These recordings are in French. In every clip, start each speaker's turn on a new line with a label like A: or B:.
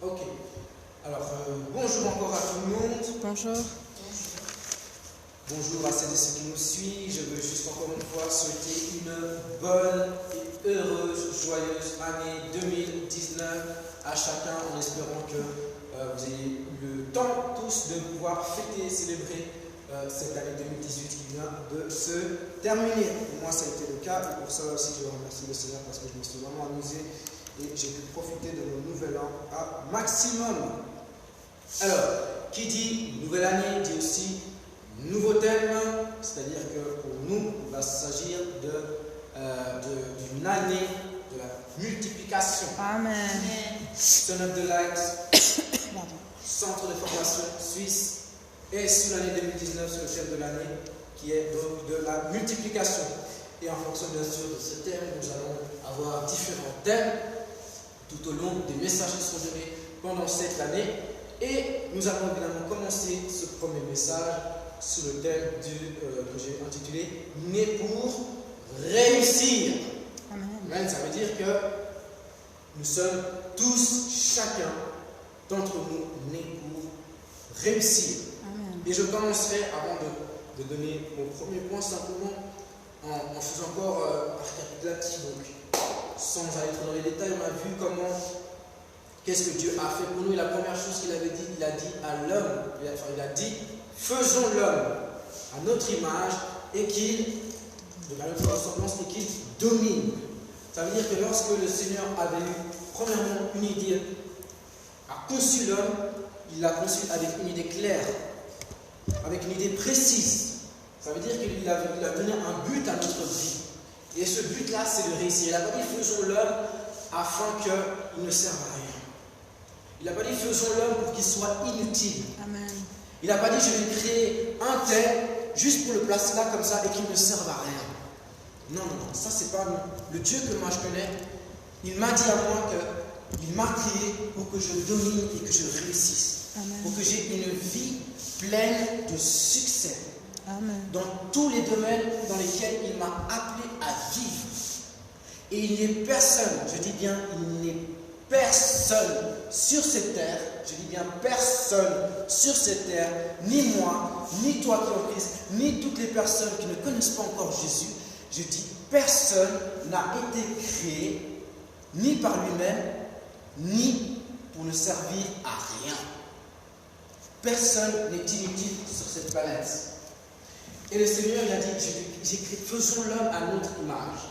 A: Ok. Alors, bonjour encore à tout le monde.
B: Bonjour.
A: Bonjour à celles et ceux qui nous suivent. Je veux juste encore une fois souhaiter une bonne et heureuse, joyeuse année 2019 à chacun, en espérant que vous ayez eu le temps tous de pouvoir fêter, célébrer cette année 2018 qui vient de se terminer. Pour moi, ça a été le cas et pour ça aussi, je remercie le Seigneur parce que je me suis vraiment amusé et j'ai pu profiter de mon nouvel an à maximum. Alors, qui dit nouvelle année dit aussi nouveau thème, c'est-à-dire que pour nous, il va s'agir d'une année de la multiplication.
B: Amen.
A: Son of the Light, centre de formation suisse, et sur l'année 2019, sur le thème de l'année, qui est donc de la multiplication. Et en fonction bien sûr de ce thème, nous allons avoir différents thèmes tout au long des messages qui seront donnés pendant cette année. Et nous allons évidemment commencer ce premier message sur le thème que j'ai intitulé « Né pour réussir ». Amen. Ça veut dire que nous sommes tous, chacun d'entre nous, nés pour réussir. Amen. Et je commencerai, avant de donner mon premier point, simplement en faisant encore un récapitulatif. Donc, sans aller trop dans les détails, on a vu comment, qu'est-ce que Dieu a fait pour nous. Et la première chose qu'il avait dit, il a dit à l'homme, il a dit, faisons l'homme à notre image et à notre ressemblance et qu'il domine. Ça veut dire que lorsque le Seigneur avait eu, premièrement, une idée, a conçu l'homme, il l'a conçu avec une idée claire, avec une idée précise. Ça veut dire qu'il a donné un but à notre vie. Et ce but-là, c'est de réussir. Il n'a pas dit faisons l'homme afin qu'il ne serve à rien. Il n'a pas dit faisons l'homme pour qu'il soit inutile. Amen. Il n'a pas dit je vais créer un tel juste pour le placer là comme ça et qu'il ne serve à rien. Non, ça c'est pas le Dieu que moi je connais. Il m'a dit à moi qu'il m'a créé pour que je domine et que je réussisse. Amen. Pour que j'ai une vie pleine de succès. Amen. Dans tous les domaines dans lesquels il m'a appelé à vivre. Et il n'est personne, je dis bien, il n'est personne sur cette terre, je dis bien personne sur cette terre, ni moi, ni toi qui es en Christ, ni toutes les personnes qui ne connaissent pas encore Jésus, je dis personne n'a été créé ni par lui-même, ni pour ne servir à rien. Personne n'est inutile sur cette planète. Et le Seigneur il a dit, faisons l'homme à notre image,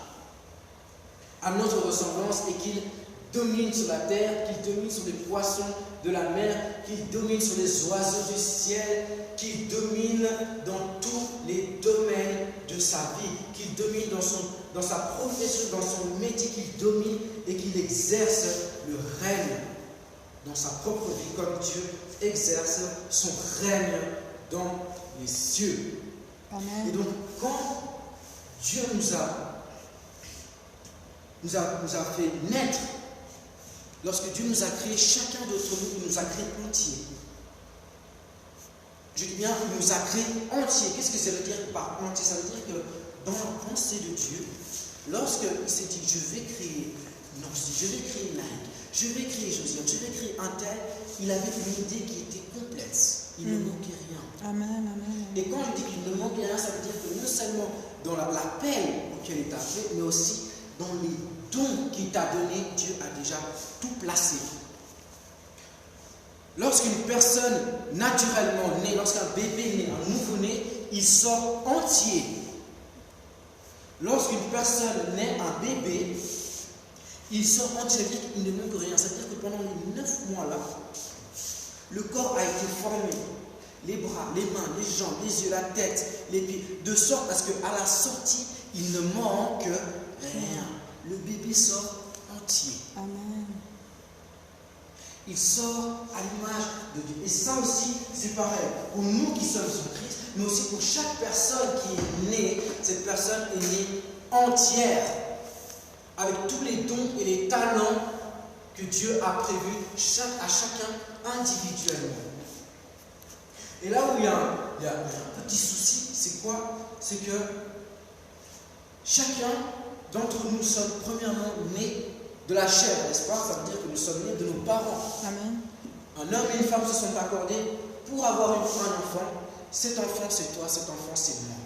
A: à notre ressemblance, et qu'il domine sur la terre, qu'il domine sur les poissons de la mer, qu'il domine sur les oiseaux du ciel, qu'il domine dans tous les domaines de sa vie, qu'il domine dans sa profession, dans son métier, qu'il domine et qu'il exerce le règne dans sa propre vie, comme Dieu exerce son règne dans les cieux. Amen. Et donc, quand Dieu nous a fait naître, lorsque Dieu nous a créé, chacun d'entre nous, il nous a créé entier. Je dis bien, il nous a créé entier. Qu'est-ce que ça veut dire par entier? Ça veut dire que dans la pensée de Dieu, lorsqu'il s'est dit, je vais créer Nancy, je vais créer Nike, je vais créer Josiane, je vais créer un tel, il avait une idée qui était complète. Il ne manquait rien. Amen, amen. Et quand je dis qu'il ne manquait rien, ça veut dire que non seulement dans l'appel auquel il t'a fait, mais aussi dans les dons qu'il t'a donnés, Dieu a déjà tout placé. Lorsqu'une personne naturellement née, lorsqu'un bébé naît, un nouveau-né, il sort entier. Lorsqu'une personne naît, un bébé, il sort entier, c'est-à-dire qu'il ne manque rien. C'est-à-dire que pendant les 9 mois-là, le corps a été formé. Les bras, les mains, les jambes, les yeux, la tête, les pieds, de sorte à ce qu'à la sortie, il ne manque rien. Le bébé sort entier. Amen. Il sort à l'image de Dieu. Et ça aussi, c'est pareil. Pour nous qui sommes en Christ, mais aussi pour chaque personne qui est née, cette personne est née entière, avec tous les dons et les talents que Dieu a prévus à chacun individuellement. Et là où il y a un petit souci, c'est quoi? C'est que chacun d'entre nous sommes premièrement nés de la chair, n'est-ce pas? Ça veut dire que nous sommes nés de nos parents. Amen. Un homme et une femme se sont accordés pour avoir un enfant. Cet enfant, c'est toi, cet enfant, c'est moi.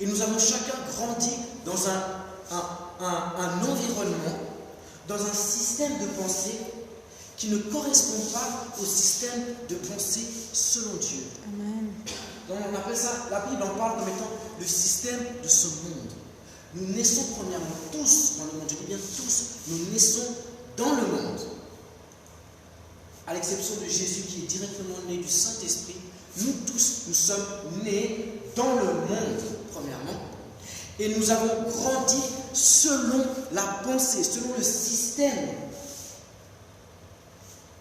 A: Et nous avons chacun grandi dans un environnement, dans un système de pensée qui ne correspond pas au système de pensée selon Dieu.
B: Amen.
A: Donc on appelle ça, la Bible en parle comme étant le système de ce monde. Nous naissons premièrement tous dans le monde, je dis bien tous, nous naissons dans le monde. À l'exception de Jésus qui est directement né du Saint-Esprit, nous tous, nous sommes nés dans le monde, premièrement. Et nous avons grandi selon la pensée, selon le système.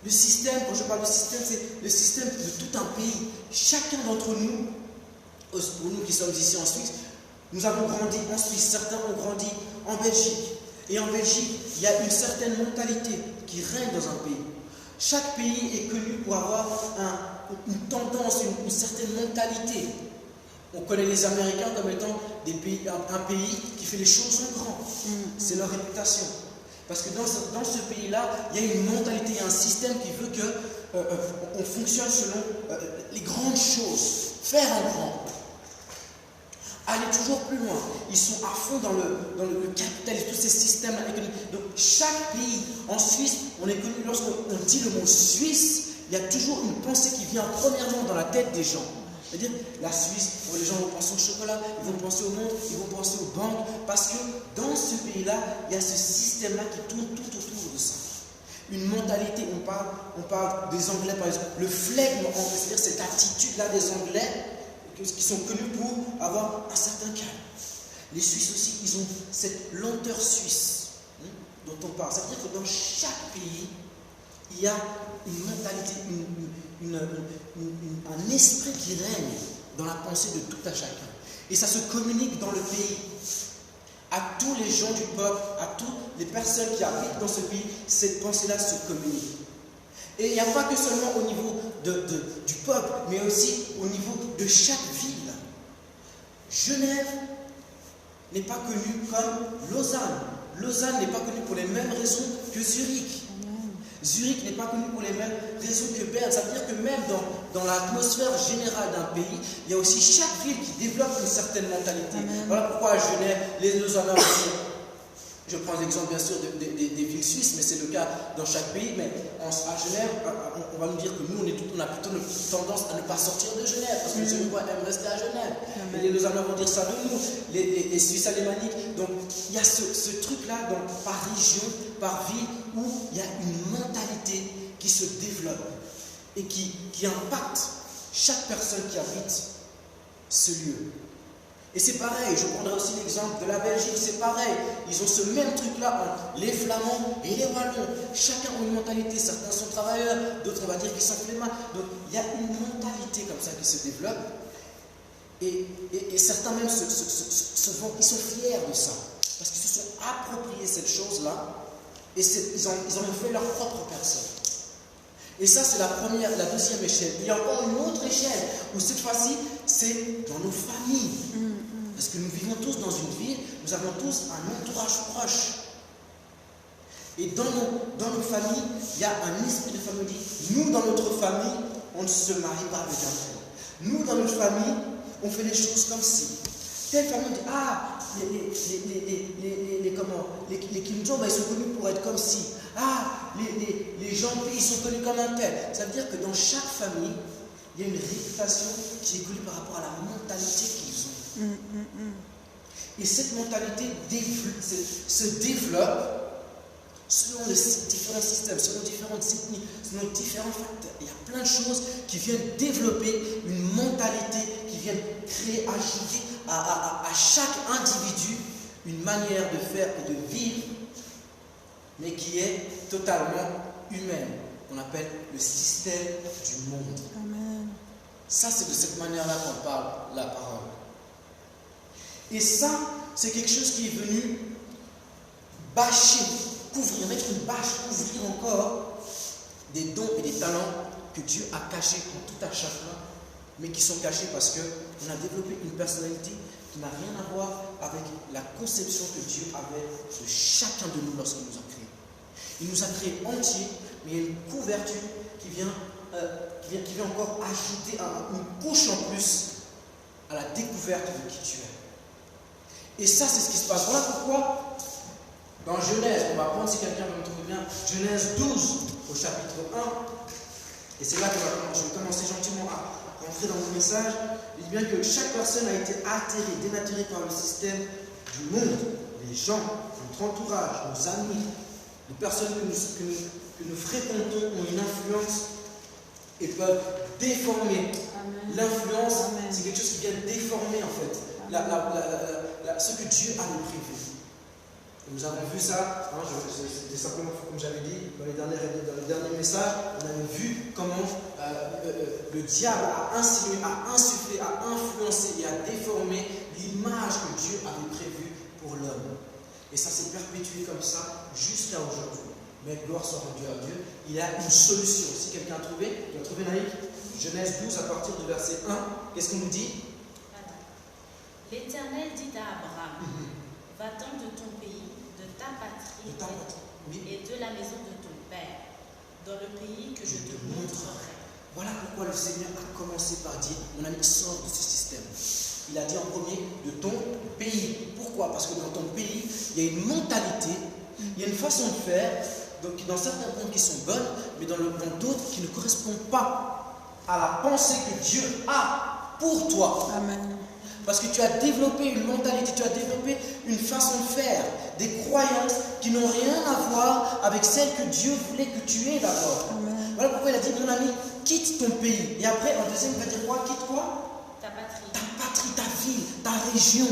A: Le système, quand je parle de système, c'est le système de tout un pays. Chacun d'entre nous, pour nous qui sommes ici en Suisse, nous avons grandi en Suisse, certains ont grandi en Belgique. Et en Belgique, il y a une certaine mentalité qui règne dans un pays. Chaque pays est connu pour avoir une tendance, une certaine mentalité. On connaît les Américains comme étant un pays qui fait les choses en grand. C'est leur réputation. Parce que dans ce pays-là, il y a une mentalité, il y a un système qui veut qu'on fonctionne selon les grandes choses. Faire en grand. Aller toujours plus loin. Ils sont à fond dans le capitalisme, tous ces systèmes économiques. Donc chaque pays, en Suisse, on est connu, lorsqu'on dit le mot Suisse, il y a toujours une pensée qui vient premièrement dans la tête des gens. C'est-à-dire, la Suisse, les gens vont penser au chocolat, ils vont penser au monde, ils vont penser aux banques, parce que dans ce pays-là, il y a ce système-là qui tourne tout autour de ça. Une mentalité, on parle des Anglais par exemple, le flegme anglais, c'est-à-dire cette attitude-là des Anglais, qui sont connus pour avoir un certain calme. Les Suisses aussi, ils ont cette lenteur suisse dont on parle. Ça veut dire que dans chaque pays, il y a une mentalité, un esprit qui règne dans la pensée de tout à chacun. Et ça se communique dans le pays. À tous les gens du peuple, à toutes les personnes qui habitent dans ce pays, cette pensée-là se communique. Et il n'y a pas que seulement au niveau du peuple, mais aussi au niveau de chaque ville. Genève n'est pas connue comme Lausanne. Lausanne n'est pas connue pour les mêmes raisons que Zurich. Zurich n'est pas connu pour les mêmes raisons que Berne. Ça veut dire que même dans l'atmosphère générale d'un pays, il y a aussi chaque ville qui développe une certaine mentalité. Voilà pourquoi à Genève, les Lausannais aussi. Je prends l'exemple bien sûr des villes suisses, mais c'est le cas dans chaque pays. Mais à Genève, on va nous dire que nous, on a plutôt tendance à ne pas sortir de Genève, parce que les Genevois aiment rester à Genève. Et les Lausannois vont dire ça de nous, les Suisses alémaniques. Donc il y a ce truc-là par région, par ville, où il y a une mentalité qui se développe et qui impacte chaque personne qui habite ce lieu. Et c'est pareil, je prendrai aussi l'exemple de la Belgique, c'est pareil. Ils ont ce même truc-là entre les Flamands et les Wallons. Chacun a une mentalité, certains sont travailleurs, d'autres on va dire qu'ils sont flemmards. Donc il y a une mentalité comme ça qui se développe. Et certains même ils sont fiers de ça. Parce qu'ils se sont appropriés cette chose-là et ils en ont fait leur propre personne. Et ça, c'est la deuxième échelle. Il y a encore une autre échelle où cette fois-ci, c'est dans nos familles. Parce que nous vivons tous dans une ville, nous avons tous un entourage proche. Et dans nos familles, il y a un esprit de famille. Nous, dans notre famille, on ne se marie pas avec un frère. Nous, dans notre famille, on fait les choses comme si. Telle famille dit, les Kim Jong, ils sont connus pour être comme si. Les gens, ils sont connus comme un tel. Ça veut dire que dans chaque famille, il y a une réputation qui est connue par rapport à la mentalité qu'ils ont. Et cette mentalité se développe selon les différents systèmes, selon différentes ethnies, selon différents facteurs. Il y a plein de choses qui viennent développer une mentalité, qui viennent créer, ajouter à chaque individu une manière de faire et de vivre, mais qui est totalement humaine. On appelle le système du monde.
B: Amen. Ça,
A: c'est de cette manière-là qu'on parle la parole. Et ça, c'est quelque chose qui est venu bâcher, couvrir, mettre une bâche, couvrir encore des dons et des talents que Dieu a cachés en tout à chacun, mais qui sont cachés parce qu'on a développé une personnalité qui n'a rien à voir avec la conception que Dieu avait de chacun de nous lorsqu'il nous a créés. Il nous a créés entiers,
C: mais il y a une couverture qui vient encore ajouter une couche en plus à la découverte de qui tu es. Et ça, c'est ce qui se passe. Voilà pourquoi, dans Genèse, on va prendre, si quelqu'un veut me trouver bien, Genèse 12, au chapitre 1, et c'est là que je vais commencer gentiment à rentrer dans mon message. Il dit bien que chaque personne a été altérée, dénaturée par le système du monde. Les gens, notre entourage, nos amis, les personnes que nous fréquentons ont une influence et peuvent déformer. L'influence, c'est quelque chose qui vient déformer en fait ce que Dieu avait prévu. Et nous avons vu ça, c'était simplement comme j'avais dit dans le dernier message, on avait vu comment le diable a insinué, a insufflé, a influencé et a déformé l'image que Dieu avait prévue pour l'homme. Et ça s'est perpétué comme ça jusqu'à aujourd'hui. Mais gloire soit rendue à Dieu. Il y a une solution. Si quelqu'un a trouvé, tu as trouvé Naïk? Genèse 12 à partir du verset 1. Qu'est-ce qu'on nous dit?
D: L'Éternel dit à Abraham, va-t'en de ton pays, de ta patrie et de la maison de ton père, dans le pays que je te montrerai.
C: Voilà pourquoi le Seigneur a commencé par dire, mon ami, sors de ce système. Il a dit en premier, de ton pays. Pourquoi? Parce que dans ton pays, il y a une mentalité, il y a une façon de faire, donc dans certains points qui sont bonnes, mais dans d'autres qui ne correspondent pas à la pensée que Dieu a pour toi.
B: Amen.
C: Parce que tu as développé une mentalité, tu as développé une façon de faire, des croyances qui n'ont rien à voir avec celles que Dieu voulait que tu aies d'abord. Voilà pourquoi il a dit, mon ami, quitte ton pays. Et après, en deuxième, il va dire quoi? Quitte quoi?
D: Ta patrie.
C: Ta patrie, ta ville, ta région.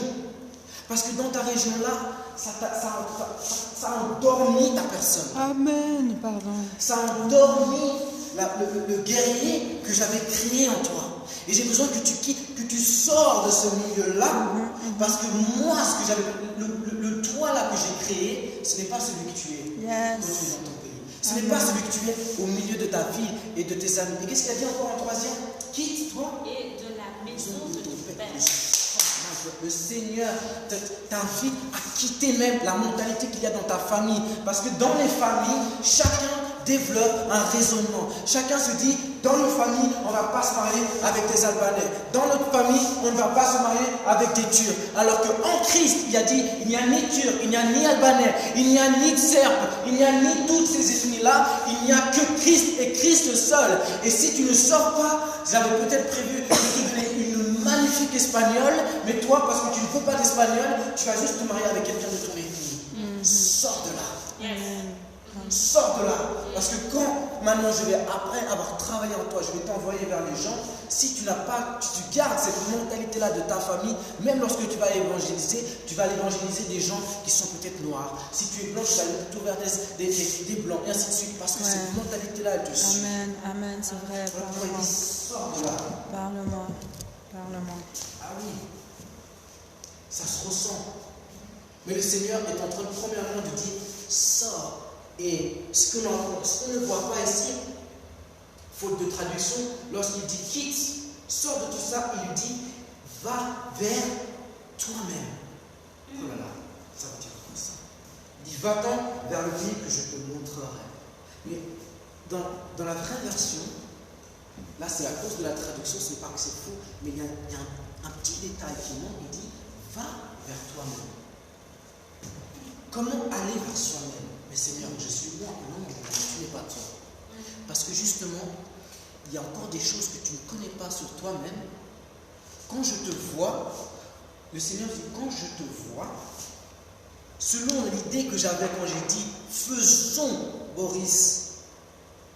C: Parce que dans ta région-là, ça a endormi ta personne.
B: Amen, pardon.
C: Ça a endormi le guerrier que j'avais créé en toi. Et j'ai besoin que tu quittes, que tu sors de ce milieu-là, parce que moi, ce que j'avais, le toi là que j'ai créé, ce n'est pas celui que tu es quand tu es dans ton pays. Ce n'est pas celui que tu es au milieu de ta ville et de tes amis. Et qu'est-ce qu'il a dit encore en troisième? Quitte toi
D: Et de la maison de ton père.
C: Le Seigneur t'invite à quitter même la mentalité qu'il y a dans ta famille. Parce que dans les familles, chacun développe un raisonnement. Chacun se dit, dans notre famille, on ne va pas se marier avec des Albanais. Dans notre famille, on ne va pas se marier avec des Turcs. Alors qu'en Christ, il a dit, il n'y a ni Turc, il n'y a ni Albanais, il n'y a ni Serbe, il n'y a ni toutes ces ethnies-là. Il n'y a que Christ et Christ seul. Et si tu ne sors pas, j'avais peut-être prévu de te donner une magnifique espagnole, mais toi, parce que tu ne peux pas d'espagnol, tu vas juste te marier avec quelqu'un de ton ethnie. Sors de là. Sors de là. Parce que quand maintenant après avoir travaillé en toi, je vais t'envoyer vers les gens, si tu n'as pas, tu gardes cette mentalité-là de ta famille, même lorsque tu vas évangéliser, tu vas évangéliser des gens qui sont peut-être noirs. Si tu es blanc, tu vas plutôt vers des blancs, et ainsi de suite. Parce que cette mentalité-là, elle te suit.
B: Amen, amen, c'est vrai.
C: Parle-moi. Sors de là.
B: Parle-moi. Parle-moi.
C: Ah oui, ça se ressent. Mais le Seigneur est en train de premièrement de dire, sors. Et ce qu'on ne voit pas ici, faute de traduction, lorsqu'il dit quitte, sors de tout ça, il lui dit, va vers toi-même. Oh là là, ça veut dire quoi ça? Il dit, va-t'en vers le pays que je te montrerai. Mais dans la vraie version, là c'est à cause de la traduction, ce n'est pas que c'est faux, mais il y a un petit détail qui manque, il dit, va vers toi-même. Comment aller vers soi-même? Mais Seigneur, je suis moi. Non, tu n'es pas toi. Parce que justement, il y a encore des choses que tu ne connais pas sur toi-même. Quand je te vois, le Seigneur dit, quand je te vois, selon l'idée que j'avais quand j'ai dit, faisons Boris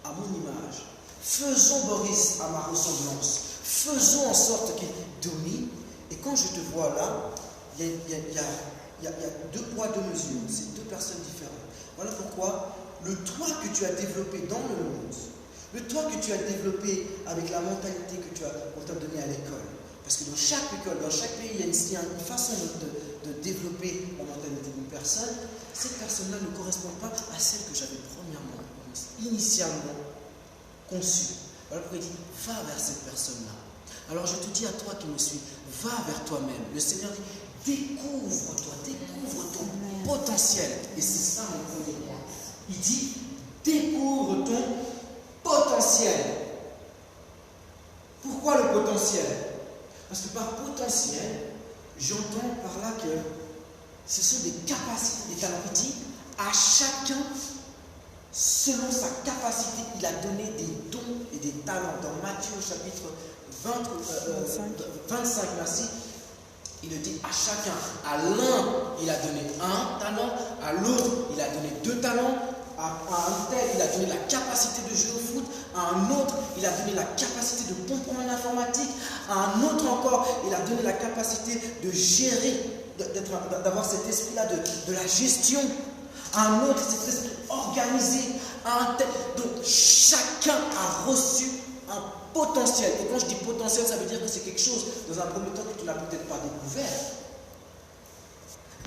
C: à mon image, faisons Boris à ma ressemblance, faisons en sorte qu'il domine. Et quand je te vois là, il y a deux poids, deux mesures. C'est deux personnes différentes. Voilà pourquoi le toi que tu as développé dans le monde, le toi que tu as développé avec la mentalité qu'on t'a donnée à l'école, parce que dans chaque école, dans chaque pays, il y a une façon de développer la mentalité d'une personne. Cette personne-là ne correspond pas à celle que j'avais premièrement, initialement conçue. Voilà pourquoi il dit, va vers cette personne-là. Alors je te dis à toi qui me suis, va vers toi-même. Le Seigneur dit, découvre-toi, découvre ton potentiel. Et c'est ça mon premier point. Il dit, découvre ton potentiel. Pourquoi le potentiel? Parce que par potentiel, j'entends par là que ce sont des capacités, des talents. Il dit à chacun, selon sa capacité, il a donné des dons et des talents. Dans Matthieu chapitre 25, merci. Il le dit à chacun. À l'un, il a donné un talent. À l'autre, il a donné 2 talents. À un tel, il a donné la capacité de jouer au foot. À un autre, il a donné la capacité de comprendre l'informatique. À un autre encore, il a donné la capacité de gérer, d'avoir cet esprit-là de la gestion. À un autre, cet esprit organisé. À un tel. Donc, chacun a reçu un potentiel. Et quand je dis potentiel, ça veut dire que c'est quelque chose, dans un premier temps, que tu n'as peut-être pas découvert.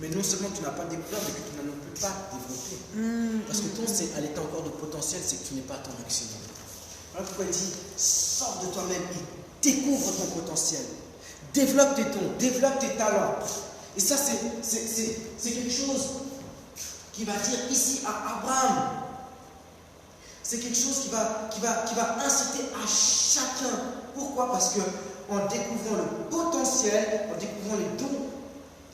C: Mais non seulement tu n'as pas découvert, mais que tu n'as non plus pas développé. Parce que ton à l'état encore de potentiel, c'est que tu n'es pas ton maximum. Voilà pourquoi il dit, sors de toi-même et découvre ton potentiel. Développe tes dons, développe tes talents. Et ça, c'est quelque chose qui va dire ici à Abraham. C'est quelque chose qui va inciter à chacun. Pourquoi? Parce qu'en découvrant le potentiel, en découvrant les dons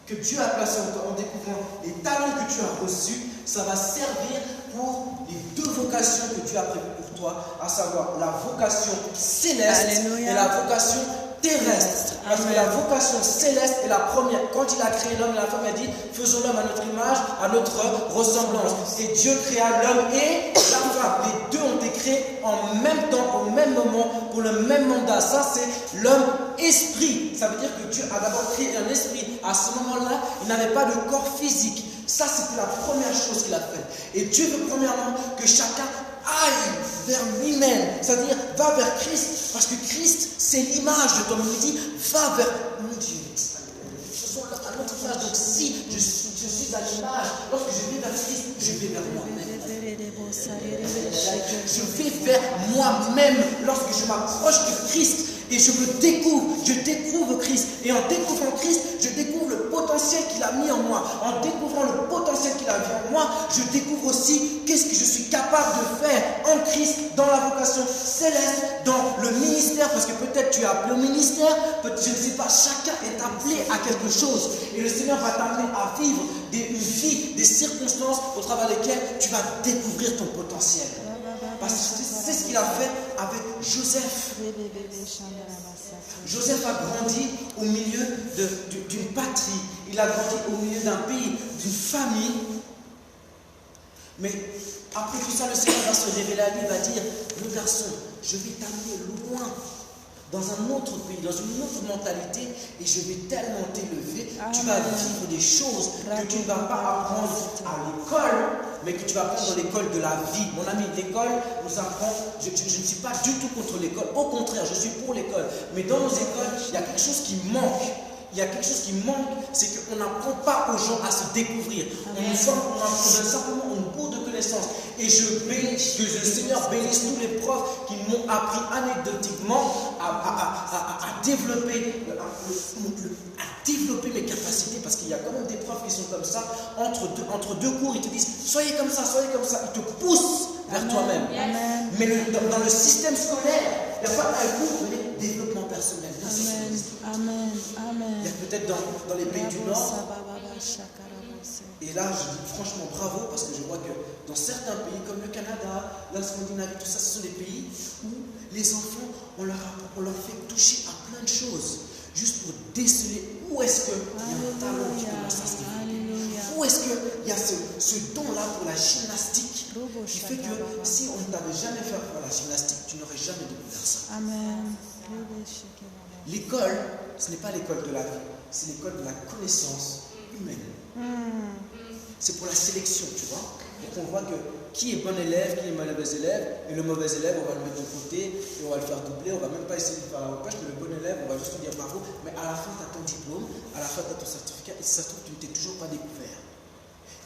C: que Dieu a placés en toi, en découvrant les talents que tu as reçus, ça va servir pour les 2 vocations que Dieu a prévues pour toi, à savoir la vocation céleste. Alléluia. Et la vocation terrestre. Parce que la vocation céleste est la première. Quand il a créé l'homme et la femme, il a dit, faisons l'homme à notre image, à notre ressemblance. Et Dieu créa l'homme et la femme. Les 2 ont été créés en même temps, au même moment, pour le même mandat. Ça, c'est l'homme esprit. Ça veut dire que Dieu a d'abord créé un esprit. À ce moment-là, il n'avait pas de corps physique. Ça, c'était la première chose qu'il a faite. Et Dieu veut premièrement que chacun aille vers lui-même, c'est-à-dire va vers Christ, parce que Christ, c'est l'image de toi. Il dit, va vers mon Dieu. Faisons à notre image. Donc si je suis à l'image, lorsque je vais vers Christ, je vais vers moi-même. Je vais vers moi-même lorsque je m'approche de Christ. Et je découvre Christ. Et en découvrant Christ, je découvre le potentiel qu'il a mis en moi. En découvrant le potentiel qu'il a mis en moi, je découvre aussi qu'est-ce que je suis capable de faire en Christ, dans la vocation céleste, dans le ministère. Parce que peut-être tu es appelé au ministère, je ne sais pas, chacun est appelé à quelque chose. Et le Seigneur va t'amener à vivre une vie, des circonstances au travers desquelles tu vas découvrir ton potentiel. Parce que c'est ce qu'il a fait avec Joseph. Joseph a grandi au milieu d'une patrie. Il a grandi au milieu d'un pays, d'une famille. Mais après tout ça, le Seigneur va se révéler à lui, il va dire, le garçon, je vais t'amener loin, dans un autre pays, dans une autre mentalité, et je vais tellement t'élever, tu vas vivre des choses que tu ne vas pas apprendre à l'école, mais que tu vas apprendre dans l'école de la vie. Mon ami, l'école nous apprend, je ne suis pas du tout contre l'école, au contraire, je suis pour l'école. Mais dans nos écoles, il y a quelque chose qui manque. Il y a quelque chose qui manque, c'est qu'on n'apprend pas aux gens à se découvrir. On donne simplement une bourre de connaissances. Et je bénis, que le Seigneur bénisse tous les profs qui m'ont appris anecdotiquement à développer mes capacités. Parce qu'il y a quand même des profs qui sont comme ça. Entre deux cours, ils te disent soyez comme ça, soyez comme ça. Ils te poussent vers toi-même. Mais dans le système scolaire, il n'y a pas un cours de développement personnel.
B: Amen. Amen.
C: Il y a peut-être dans les pays du Nord. Et là, je dis franchement bravo parce que je vois que dans certains pays comme le Canada, la Scandinavie, tout ça, ce sont des pays où les enfants, on leur fait toucher à plein de choses. Juste pour déceler où est-ce qu'il y a un talent qui commence à se développer. Où est-ce qu'il y a ce don-là pour la gymnastique qui fait que si on ne t'avait jamais fait faire la gymnastique, tu n'aurais jamais découvert ça.
B: Amen.
C: L'école, ce n'est pas l'école de la vie, c'est l'école de la connaissance humaine. C'est pour la sélection, tu vois. Donc on voit que qui est bon élève, qui est mauvais élève, et le mauvais élève, on va le mettre de côté, et on va le faire doubler, on va même pas essayer de faire la repêche, mais le bon élève, on va juste lui dire bravo, mais à la fin, tu as ton diplôme, à la fin, tu as ton certificat, et si ça se trouve, tu ne t'es toujours pas découvert.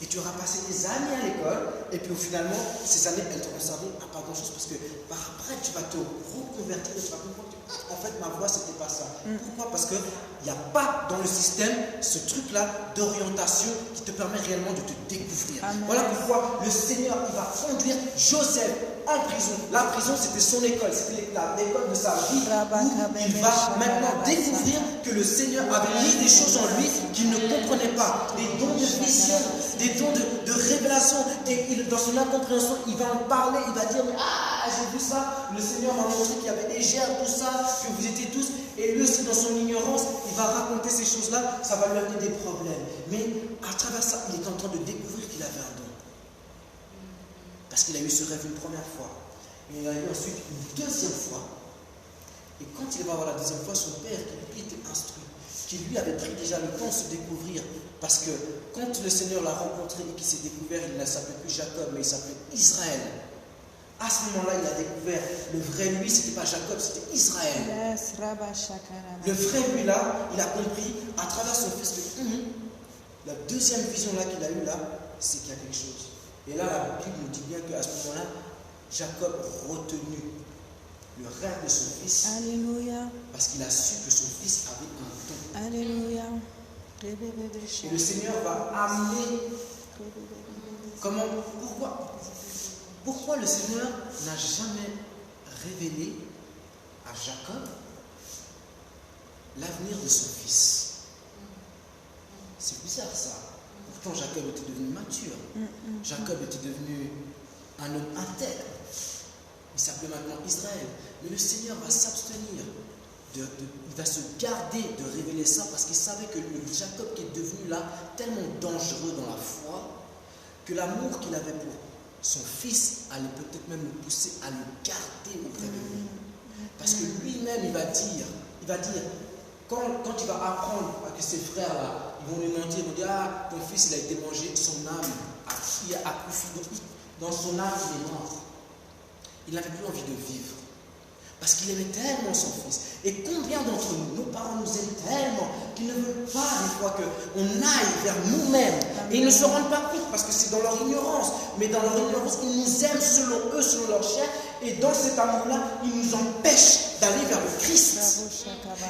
C: Et tu auras passé des années à l'école, et puis finalement, ces années, elles t'auront servi à pas grand-chose, parce que par après, tu vas te reconvertir, et tu vas comprendre que, en fait, ma voie, c'était pas ça. Pourquoi? Parce qu'il n'y a pas dans le système ce truc-là d'orientation qui te permet réellement de te découvrir.
B: Amen.
C: Voilà pourquoi le Seigneur, il va conduire Joseph en prison. La prison, c'était son école, c'était l'école de sa vie, où il va maintenant découvrir que le Seigneur avait mis des choses en lui qu'il ne comprenait pas, des dons de vision, des dons de révélation, et dans son incompréhension, il va en parler, il va dire, mais j'ai vu ça, le Seigneur m'a montré qu'il y avait des germes, tout ça, que vous étiez tous, et lui aussi dans son ignorance, il va raconter ces choses-là, ça va lui amener des problèmes. Mais à travers ça, il est en train de découvrir qu'il avait un don. Parce qu'il a eu ce rêve une première fois, et il a eu ensuite une deuxième fois, et quand il va voir la deuxième fois, son père, qui lui était instruit, qui lui avait pris déjà le temps de se découvrir, parce que quand le Seigneur l'a rencontré et qu'il s'est découvert, il ne s'appelait plus Jacob, mais il s'appelait Israël. À ce moment-là, il a découvert le vrai lui, ce n'était pas Jacob, c'était Israël. Le vrai lui là, il a compris à travers son fils que la deuxième vision là qu'il a eue là, c'est qu'il y a quelque chose. Et là, la Bible nous dit bien qu'à ce moment-là, Jacob retenu le rêve de son fils.
B: Alléluia.
C: Parce qu'il a su que son fils avait un don.
B: Alléluia.
C: Et le Seigneur va amener. Pourquoi le Seigneur n'a jamais révélé à Jacob l'avenir de son fils? C'est bizarre ça. Pourtant Jacob était devenu mature. Jacob était devenu un homme intègre. Il s'appelait maintenant Israël. Mais le Seigneur va s'abstenir. Il va se garder de révéler ça parce qu'il savait que le Jacob qui est devenu là tellement dangereux dans la foi que l'amour qu'il avait pour son fils allait peut-être même le pousser à le garder auprès de lui. Parce que lui-même, il va dire, quand il va apprendre que ses frères là, ils vont lui mentir, ils vont dire, ton fils il a été mangé, son âme a couffé, dans son âme il est mort. Il n'avait plus envie de vivre. Parce qu'il aimait tellement son fils. Et combien d'entre nous, nos parents nous aiment tellement qu'ils ne veulent pas des fois qu'on aille vers nous-mêmes. Et ils ne se rendent pas compte parce que c'est dans leur ignorance. Mais dans leur ignorance, ils nous aiment selon eux, selon leur chair. Et dans cet amour-là, ils nous empêchent d'aller vers le Christ.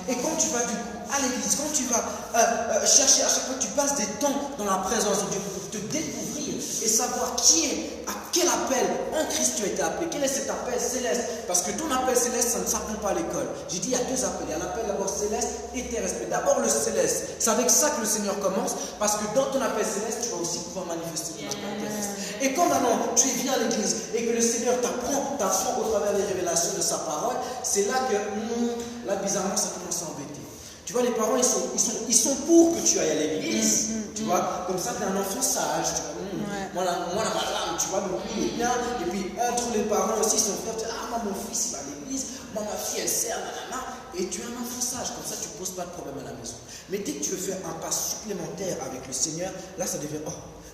C: Et quand tu vas du coup à l'église, quand tu vas chercher à chaque fois, tu passes des temps dans la présence de Dieu pour te découvrir et savoir qui est, à quel appel en Christ tu as été appelé. Quel est cet appel céleste? Parce que ton appel céleste, ça ne s'apprend pas à l'école. J'ai dit, il y a deux appels. Il y a l'appel d'abord céleste et terrestre. Mais d'abord le céleste. C'est avec ça que le Seigneur commence. Parce que dans ton appel céleste, tu vas aussi pouvoir manifester ton appel terrestre. Et quand maintenant tu viens à l'église et que le Seigneur t'apprend au travers des révélations de sa parole, c'est là que, là bizarrement, ça commence à embêter. Tu vois, les parents, ils sont pour que tu ailles à l'église. Tu vois, comme ça, tu es un enfant sage. Tu vois, moi, la madame, tu vois, donc lui, il est bien. Et puis, entre les parents aussi, son frère, tu dis, moi, mon fils, il va à l'église. Moi, ma fille, elle sert, nanana. Et tu es un enfant sage. Comme ça, tu ne poses pas de problème à la maison. Mais dès que tu veux faire un pas supplémentaire avec le Seigneur, là, ça devient,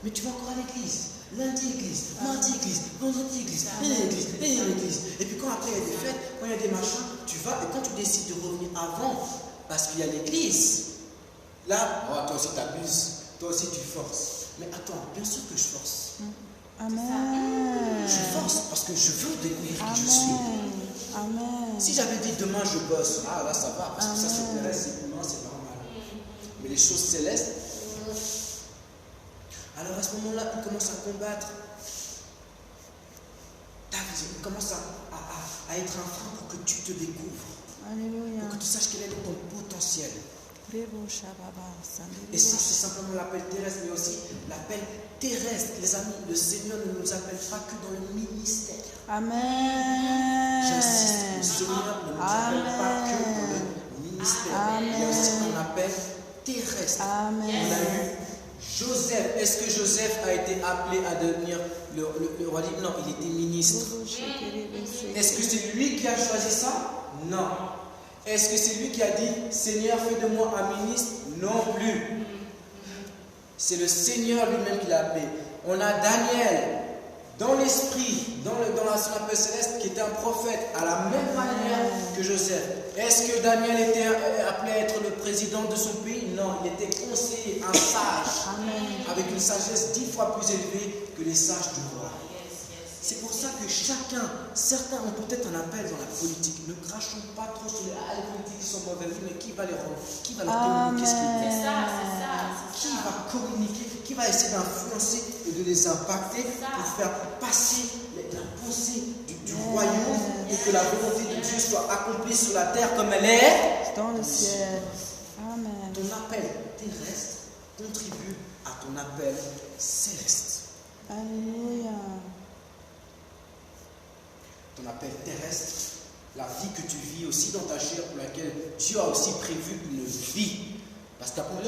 C: mais tu vas encore à l'église. Lundi église, mardi église, vendredi église, église. Et puis quand après il y a des fêtes, quand il y a des machins, tu vas, et quand tu décides de revenir avant, parce qu'il y a l'église, là, toi aussi tu abuses, toi aussi tu forces. Mais attends, bien sûr que je force.
B: Amen.
C: Je force parce que je veux découvrir qui je suis.
B: Amen.
C: Si j'avais dit demain je bosse, là ça va, parce que ça c'est terrestre, c'est humain, c'est normal. Mais les choses célestes, alors à ce moment-là, il commence à combattre ta vision, il commence à être un frein pour que tu te découvres.
B: Alléluia.
C: Pour que tu saches quel est ton potentiel. Et ça, c'est simplement l'appel terrestre, mais aussi l'appel terrestre. Les amis, le Seigneur ne nous appelle pas que dans le ministère.
B: Amen.
C: J'insiste, le Seigneur ne nous appelle pas que dans le ministère.
B: Amen.
C: Il y a aussi un appel terrestre.
B: Amen.
C: On a eu Joseph. Est-ce que Joseph a été appelé à devenir le roi? Non, il était ministre. Est-ce que c'est lui qui a choisi ça? Non. Est-ce que c'est lui qui a dit, Seigneur, fais de moi un ministre? Non plus. C'est le Seigneur lui-même qui l'a appelé. On a Daniel. dans l'esprit, dans la appel céleste, qui était un prophète, à la même manière que Joseph. Est-ce que Daniel était appelé à être le président de son pays? Non, il était conseiller, un sage, avec une sagesse 10 fois plus élevée que les sages du roi. C'est pour ça que certains ont peut-être un appel dans la politique. Ne crachons pas trop sur les politiques qui sont mauvais, mais qui va les rendre? Qui va leur communiquer ce qu'ils veulent? Qui va communiquer? Qui va essayer d'influencer et de les impacter pour faire passer la pensée du royaume et que la volonté de Dieu soit accomplie sur la terre comme elle est
B: dans le ciel. Amen.
C: Ton appel terrestre contribue à ton appel céleste.
B: Alléluia.
C: Ton appel terrestre, la vie que tu vis aussi dans ta chair, pour laquelle Dieu a aussi prévu une vie. Parce qu'après,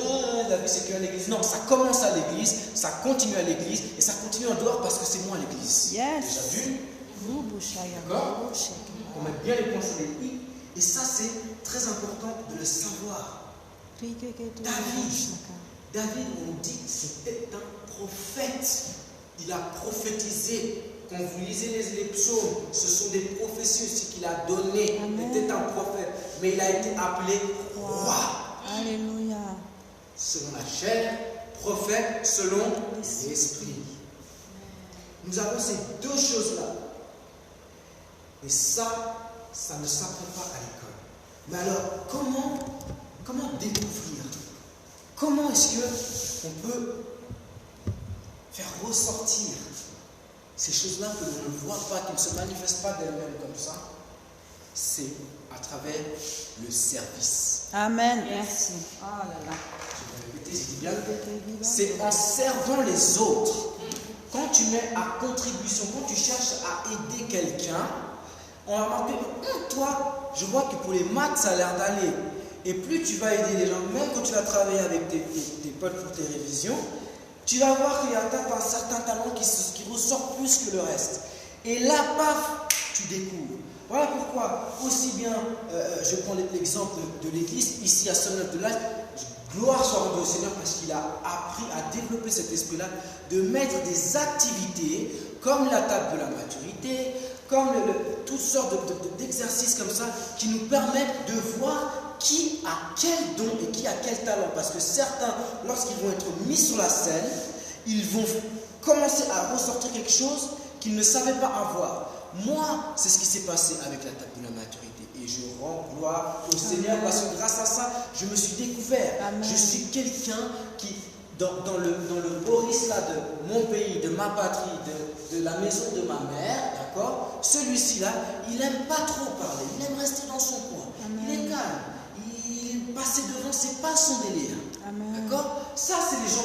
C: la vie c'est qu'à l'église. Non, ça commence à l'église, ça continue à l'église, et ça continue en dehors parce que c'est moi l'église.
B: Yes.
C: Déjà vu? D'accord? On met bien les points sur les i. Et ça, c'est très important de le savoir. David, on dit que c'était un prophète. Il a prophétisé. Quand vous lisez les psaumes, ce sont des prophéties aussi qu'il a données. Il était un prophète, mais il a été appelé roi.
B: Alléluia.
C: Selon la chair, prophète selon l'esprit. Nous avons ces deux choses-là. Et ça ne s'apprend pas à l'école. Mais alors, comment découvrir? Comment est-ce qu'on peut faire ressortir ces choses-là que l'on ne voit pas, qui ne se manifestent pas d'elles-mêmes comme ça? C'est à travers le service.
B: Amen. Merci. Oh là là.
C: Je vais répéter, c'est bien. C'est en servant les autres. Quand tu mets à contribution, quand tu cherches à aider quelqu'un, on va remarquer, toi, je vois que pour les maths, ça a l'air d'aller. Et plus tu vas aider les gens, même quand tu vas travailler avec tes potes pour tes révisions, tu vas voir qu'il y a un certain talent qui ressort plus que le reste. Et là, paf, tu découvres. Voilà pourquoi, aussi bien, je prends l'exemple de l'église, ici à Sonneuf-de-Lac, gloire soit rendue au Seigneur parce qu'il a appris à développer cet esprit-là, de mettre des activités comme la table de la maturité, comme toutes sortes d'exercices comme ça, qui nous permettent de voir qui a quel don et qui a quel talent. Parce que certains, lorsqu'ils vont être mis sur la scène, ils vont commencer à ressortir quelque chose qu'ils ne savaient pas avoir. Moi, c'est ce qui s'est passé avec la table de la maturité. Et je rends gloire au Seigneur parce que grâce à ça, je me suis découvert.
B: Amen.
C: Je suis quelqu'un qui, dans le Boris là, de mon pays, de ma patrie, de la maison de ma mère, d'accord, celui-ci là, il n'aime pas trop parler, il aime rester dans son coin.
B: Amen.
C: Il est calme. Passer devant, c'est pas son délire. D'accord? Ça, c'est les gens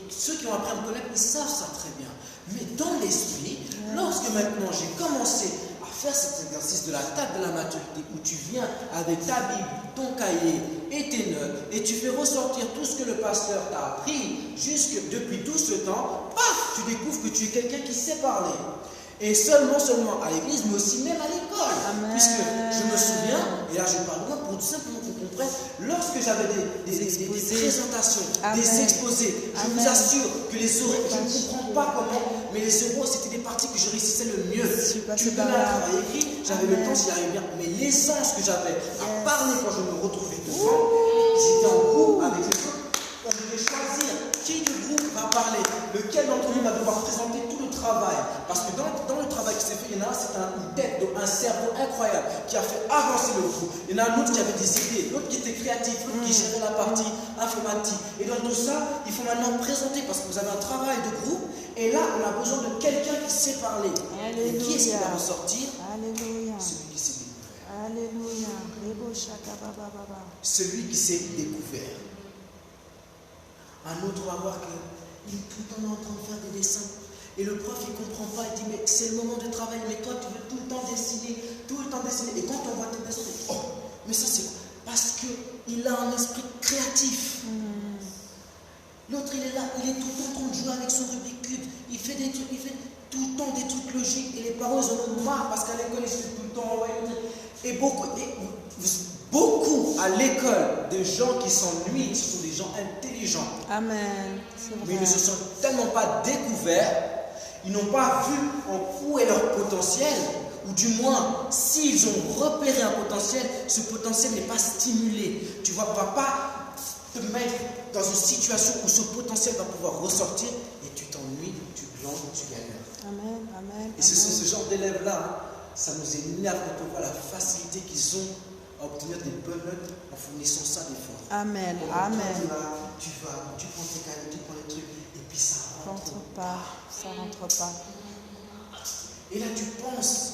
C: ceux qui ont appris à me connaître, ils savent ça très bien. Mais dans l'esprit, lorsque maintenant j'ai commencé à faire cet exercice de la table de la maturité, où tu viens avec ta Bible, ton cahier et tes notes, et tu fais ressortir tout ce que le pasteur t'a appris depuis tout ce temps, paf, tu découvres que tu es quelqu'un qui sait parler. Et non seulement à l'église, mais aussi même à l'école. Puisque je me souviens, et là je parle pour tout simplement qu'on comprenne, lorsque j'avais des présentations, des exposés, je vous assure que les oraux, je ne comprends pas comment, mais les oraux, c'était des parties que je réussissais le mieux. Tu me donnais un travail écrit, j'avais le temps, j'y arrivais bien, mais l'aisance que j'avais à parler quand je me retrouvais devant, j'étais en groupe avec les autres, on devait choisir qui du groupe va parler, lequel d'entre nous va devoir présenter tout le travail. Parce que dans le travail qui s'est fait, il y en a un, c'est une tête, un cerveau incroyable qui a fait avancer le groupe. Il y en a un autre qui avait des idées, l'autre qui était créatif, l'autre qui gérait la partie informatique. Et dans tout ça, il faut maintenant présenter parce que vous avez un travail de groupe. Et là, on a besoin de quelqu'un qui sait parler. Et qui est-ce qui va ressortir?
B: Alléluia.
C: Celui qui s'est découvert.
B: Alléluia.
C: Celui qui s'est découvert. Un autre va voir qu'il est tout le temps en train de faire des dessins. Et le prof, il ne comprend pas, il dit, mais c'est le moment de travail, mais toi, tu veux tout le temps dessiner. Et quand on voit tes dessins, on dit, oh, mais ça c'est quoi? Parce qu'il a un esprit créatif. L'autre, il est là, il est tout le temps en train de jouer avec son Rubik's Cube. Il fait des trucs, il fait tout le temps des trucs logiques. Et les parents, ils en ont marre parce qu'à l'école, ils se font tout le temps envoyer. Et beaucoup à l'école, des gens qui s'ennuient, ce sont des gens intelligents.
B: Amen.
C: Mais ils ne se sont tellement pas découverts. ils n'ont pas vu en où est leur potentiel, ou du moins, s'ils ont repéré un potentiel, ce potentiel n'est pas stimulé. Tu ne vas pas te mettre dans une situation où ce potentiel va pouvoir ressortir et tu t'ennuies, tu glandes, tu galères.
B: Amen, amen.
C: Et ce sont ce genre d'élèves-là, ça nous énerve quand on voit la facilité qu'ils ont à obtenir des bonnes notes en fournissant ça d'efforts.
B: Amen,
C: Donc,
B: amen.
C: tu vas, tu prends tes cahiers, tu prends les trucs, et puis ça rentre
B: Rentre pas, ça rentre pas.
C: Et là, tu penses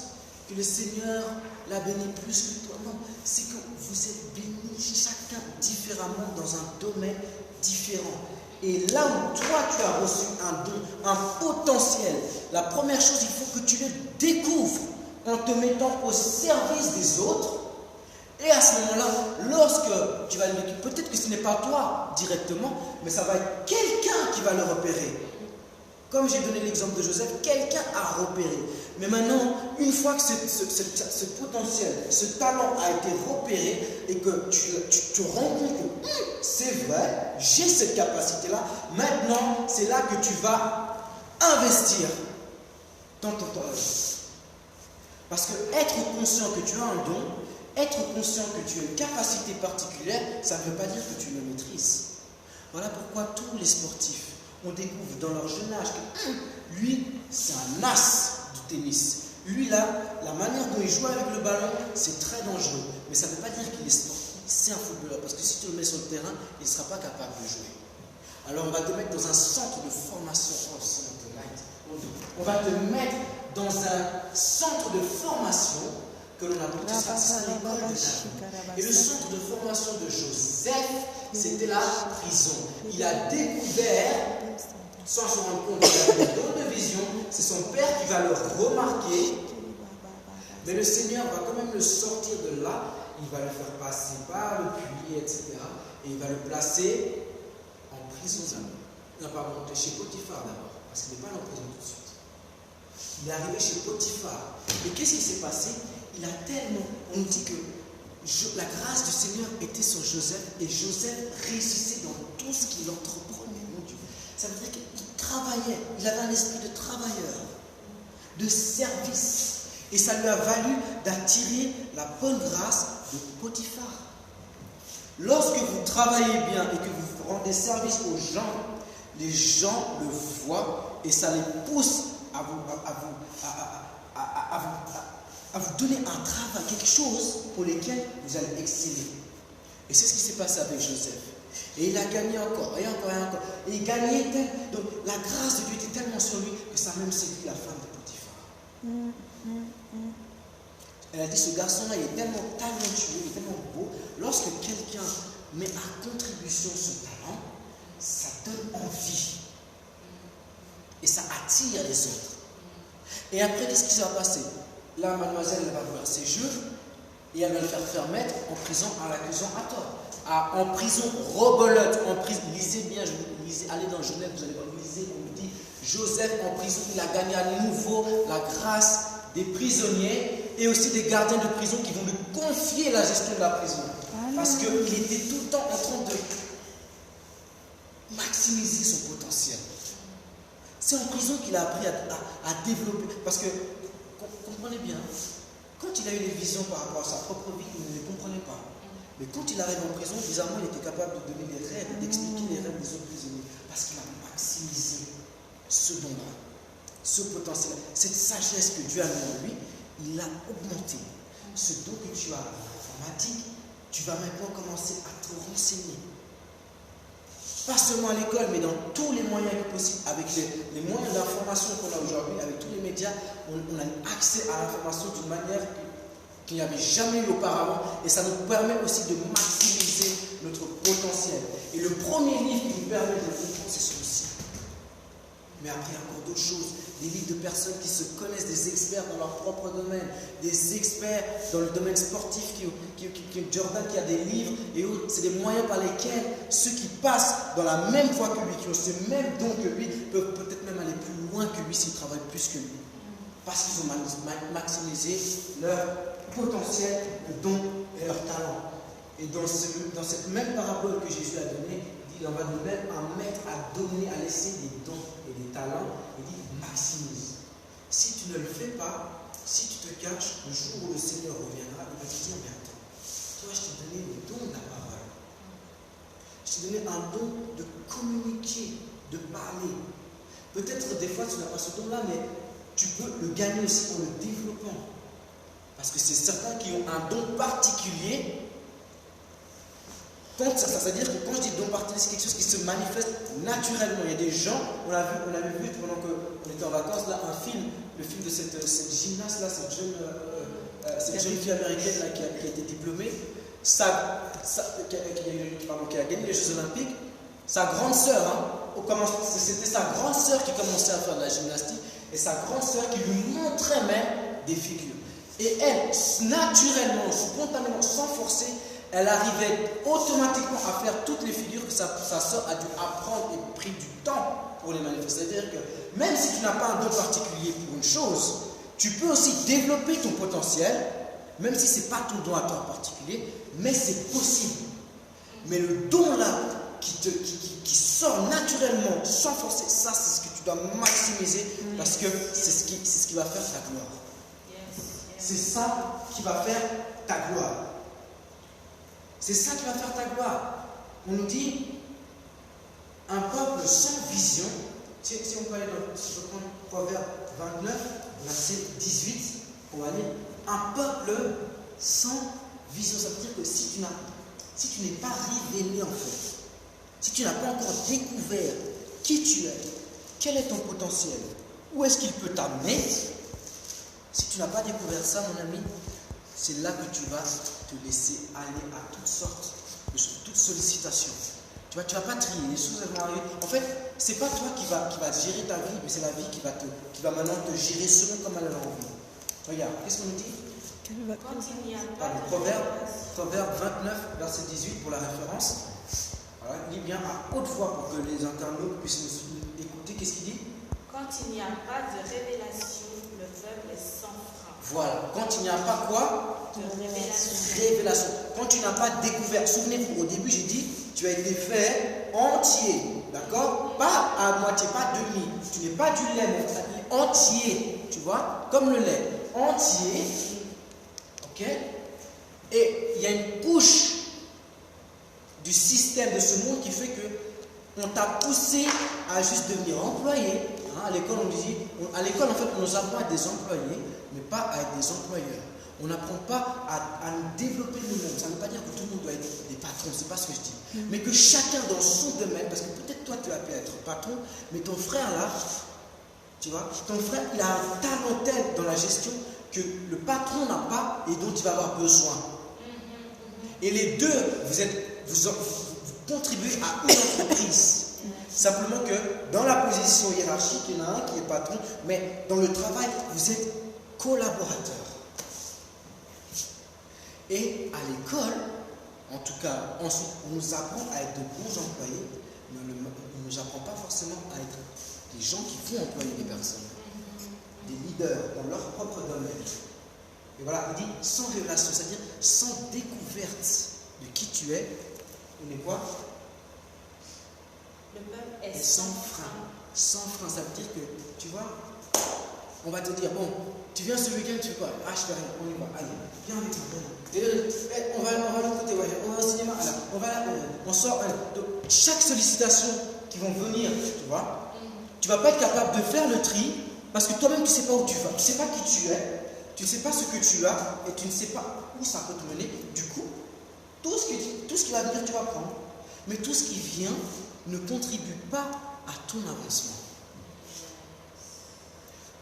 C: que le Seigneur l'a béni plus que toi. Non, c'est que vous êtes bénis chacun différemment dans un domaine différent. Et là où toi, tu as reçu un don, un potentiel, la première chose, il faut que tu le découvres en te mettant au service des autres. Et à ce moment-là, lorsque tu vas le découvrir, peut-être que ce n'est pas toi directement, mais ça va être quelqu'un qui va le repérer. Comme j'ai donné l'exemple de Joseph, quelqu'un a repéré. Mais maintenant, une fois que ce potentiel, ce talent a été repéré et que tu te rends compte que c'est vrai, j'ai cette capacité-là, maintenant, c'est là que tu vas investir dans ton talent. Parce que être conscient que tu as un don, être conscient que tu as une capacité particulière, ça ne veut pas dire que tu le maîtrises. Voilà pourquoi tous les sportifs, on découvre dans leur jeune âge que lui, c'est un as du tennis. Lui, là, la manière dont il joue avec le ballon, c'est très dangereux. Mais ça ne veut pas dire qu'il est sportif, c'est un footballeur. Parce que si tu le mets sur le terrain, il ne sera pas capable de jouer. Alors, on va te mettre dans un centre de formation. On va te mettre dans un centre de formation que l'on appelle l'école de la vie. Et le centre de formation de Joseph, c'était la prison. Il a découvert, sans se rendre compte qu'il avait d'autres visions, c'est son père qui va le remarquer. Mais le Seigneur va quand même le sortir de là. Il va le faire passer par le puits, etc. Et il va le placer en prison d'abord. Il n'a pas monté chez Potiphar d'abord, parce qu'il n'est pas en prison tout de suite. Il est arrivé chez Potiphar. Et qu'est-ce qui s'est passé? Il a tellement, on dit que la grâce du Seigneur était sur Joseph et Joseph réussissait dans tout ce qu'il entreprenait, mon Dieu. Ça veut dire qu'il travaillait, il avait un esprit de travailleur, de service. Et ça lui a valu d'attirer la bonne grâce de Potiphar. Lorsque vous travaillez bien et que vous rendez service aux gens, les gens le voient et ça les pousse à vous donner un travail, quelque chose pour lequel vous allez exceller. Et c'est ce qui s'est passé avec Joseph. Et il a gagné encore, et encore, et encore. Et il gagnait tellement. Donc la grâce de Dieu était tellement sur lui que ça a même séduit la femme de Potiphar. Elle a dit, ce garçon-là, il est tellement talentueux, il est tellement beau. Lorsque quelqu'un met à contribution son talent, ça donne envie. Et ça attire les autres. Et après, qu'est-ce qui va passer? Là, mademoiselle, elle va voir ses jeux et elle va le faire mettre en prison en l'accusant à tort. En prison, rebelote, en prison. Lisez bien, allez dans Genève, vous allez voir, lisez, on vous dit, Joseph en prison, il a gagné à nouveau la grâce des prisonniers et aussi des gardiens de prison qui vont lui confier la gestion de la prison. Parce qu'il était tout le temps en train de maximiser son potentiel. C'est en prison qu'il a appris à développer. Parce que, comprenez bien, quand il a eu des visions par rapport à sa propre vie, il ne les comprenait pas. Mais quand il arrive en prison, bizarrement, il était capable de donner les rêves, d'expliquer les rêves des autres prisonniers. Parce qu'il a maximisé ce don-là, ce potentiel, cette sagesse que Dieu a mis en lui, il l'a augmenté. Ce don que tu as en informatique, tu vas maintenant commencer à te renseigner. Pas seulement à l'école, mais dans tous les moyens possibles. Avec les moyens d'information qu'on a aujourd'hui, avec tous les médias, on a accès à l'information d'une manière qu'il n'y avait jamais eu auparavant. Et ça nous permet aussi de maximiser notre potentiel. Et le premier livre qui nous permet de le comprendre, c'est celui-ci. Mais après, il y a encore d'autres choses. Des livres de personnes qui se connaissent, des experts dans leur propre domaine, des experts dans le domaine sportif, Jordan qui a des livres et autres. C'est des moyens par lesquels ceux qui passent dans la même voie que lui, qui ont ce même don que lui, peuvent peut-être même aller plus loin que lui s'ils travaillent plus que lui. Parce qu'ils ont maximisé leur potentiel, leur don et leur talent. Et dans cette même parabole que Jésus a donnée, il dit il en va de même à mettre, à donner, à laisser des dons et des talents. Il dit maximise. Si tu ne le fais pas, si tu te caches, le jour où le Seigneur reviendra, il va te dire, mais attends, toi je t'ai donné le don de la parole. Je t'ai donné un don de communiquer, de parler. Peut-être des fois tu n'as pas ce don-là, mais tu peux le gagner aussi en le développant. Parce que c'est certains qui ont un don particulier. C'est-à-dire que quand je dis don particulier, c'est quelque chose qui se manifeste naturellement. Il y a des gens, on avait vu pendant qu'on était en vacances, là, un film, le film de cette gymnaste, là, cette jeune fille américaine là, qui a été diplômée, qui a gagné les Jeux Olympiques. Sa grande sœur, c'était sa grande sœur qui commençait à faire de la gymnastique, et sa grande sœur qui lui montrait même des figures. Et elle, naturellement, spontanément, sans forcer, elle arrivait automatiquement à faire toutes les figures que sa sœur a dû apprendre et pris du temps pour les manifester. C'est-à-dire que même si tu n'as pas un don particulier pour une chose, tu peux aussi développer ton potentiel, même si ce n'est pas ton don à toi en particulier, mais c'est possible. Mais le don là, qui sort naturellement, sans forcer, ça c'est ce que tu dois maximiser, parce que c'est ce qui va faire ta gloire. C'est ça qui va faire ta gloire. C'est ça qui va faire ta gloire. On nous dit, un peuple sans vision, si on peut aller si je prends Proverbe 29, verset 18, on va lire, un peuple sans vision, ça veut dire que si tu n'es pas révélé en fait, si tu n'as pas encore découvert qui tu es, quel est ton potentiel, où est-ce qu'il peut t'amener, si tu n'as pas découvert ça, mon ami, c'est là que tu vas te laisser aller à toutes sortes de toutes sollicitations. Tu ne vas pas trier, les choses vont arriver. En fait, ce n'est pas toi qui va gérer ta vie, mais c'est la vie qui va maintenant te gérer selon comme elle a envie. Regarde, qu'est-ce qu'on nous dit? Proverbe 29, verset 18 pour la référence. Voilà, lis bien à haute voix pour que les internautes puissent nous écouter. Qu'est-ce qu'il dit?
D: Quand il n'y a pas de révélation, le peuple est sans frein.
C: Voilà, quand il n'y a pas quoi?
D: De
C: Révélation. Quand tu n'as pas découvert, souvenez-vous, au début j'ai dit, tu as été fait entier, d'accord? Pas à moitié, pas demi. Tu n'es pas du lait, mais entier, tu vois? Comme le lait, entier, ok? Et il y a une couche du système de ce monde qui fait que on t'a poussé à juste devenir employé. À l'école, à l'école, en fait, on nous apprend à être des employés, mais pas à être des employeurs. On n'apprend pas à nous développer nous-mêmes. Ça ne veut pas dire que tout le monde doit être des patrons, c'est pas ce que je dis. Mais que chacun dans son domaine, parce que peut-être toi tu as pu être patron, mais ton frère là, tu vois, ton frère il a un talent tel dans la gestion que le patron n'a pas et dont il va avoir besoin. Et les deux, vous contribuez à une entreprise. Simplement que dans la position hiérarchique, il y en a un qui est patron, mais dans le travail, vous êtes collaborateurs. Et à l'école, en tout cas, ensuite, on nous apprend à être de bons employés, mais on ne nous apprend pas forcément à être des gens qui vont employer des personnes, des leaders dans leur propre domaine. Et voilà, il dit sans révélation, c'est-à-dire sans découverte de qui tu es, on est quoi?
D: Le peuple est
C: sans frein. Sans frein, ça veut dire que, tu vois, on va te dire, bon, tu viens ce week-end, tu fais quoi? Ah, je fais rien, on y va, allez, viens avec moi, on va l'écouter, on va au cinéma, on sort, donc, chaque sollicitation qui vont venir, tu vois, tu ne vas pas être capable de faire le tri, parce que toi-même, tu ne sais pas où tu vas, tu ne sais pas qui tu es, tu ne sais pas ce que tu as, et tu ne sais pas où ça peut te mener. Du coup, tout ce qui va venir, tu vas prendre. Mais tout ce qui vient ne contribue pas à ton avancement.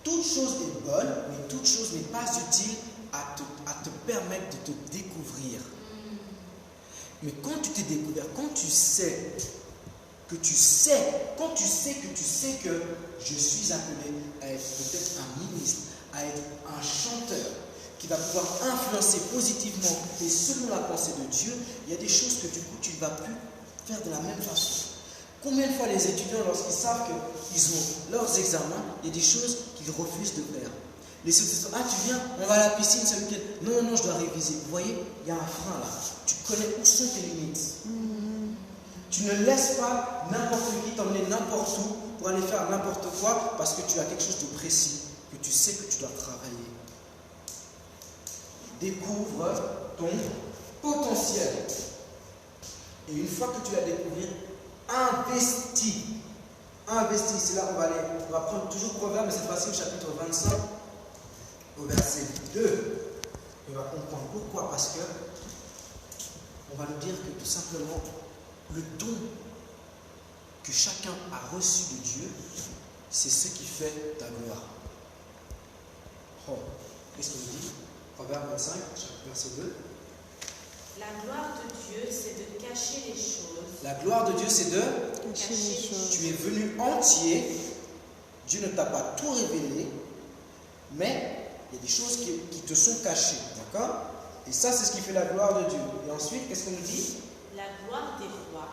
C: Toute chose est bonne, mais toute chose n'est pas utile à te permettre de te découvrir. Mais quand tu t'es découvert, quand tu sais que je suis appelé à être peut-être un ministre, à être un chanteur, qui va pouvoir influencer positivement et selon la pensée de Dieu, il y a des choses que du coup tu ne vas plus faire de la même façon. Combien de fois les étudiants, lorsqu'ils savent qu'ils ont leurs examens, il y a des choses qu'ils refusent de faire. Les étudiants disent, ah tu viens, on va à la piscine ce week-end. Non, je dois réviser. Vous voyez, il y a un frein là. Tu connais où sont tes limites. Tu ne laisses pas n'importe qui t'emmener n'importe où pour aller faire n'importe quoi parce que tu as quelque chose de précis, que tu sais que tu dois travailler. Découvre ton potentiel. Et une fois que tu l'as découvert, investis. Investis. C'est là qu'on on va prendre toujours Proverbe, mais cette fois-ci au chapitre 25, au verset 2. On va comprendre pourquoi. Parce que on va nous dire que tout simplement, le don que chacun a reçu de Dieu, c'est ce qui fait ta gloire. Oh, qu'est-ce qu'on dit? Proverbe 25, verset 2.
D: La gloire de Dieu, c'est de cacher les choses.
C: La gloire de Dieu, c'est de
B: Cacher les choses.
C: Tu es venu entier. Dieu ne t'a pas tout révélé, mais il y a des choses qui te sont cachées. D'accord? Et ça, c'est ce qui fait la gloire de Dieu. Et ensuite, qu'est-ce qu'on nous dit?
D: La gloire des rois,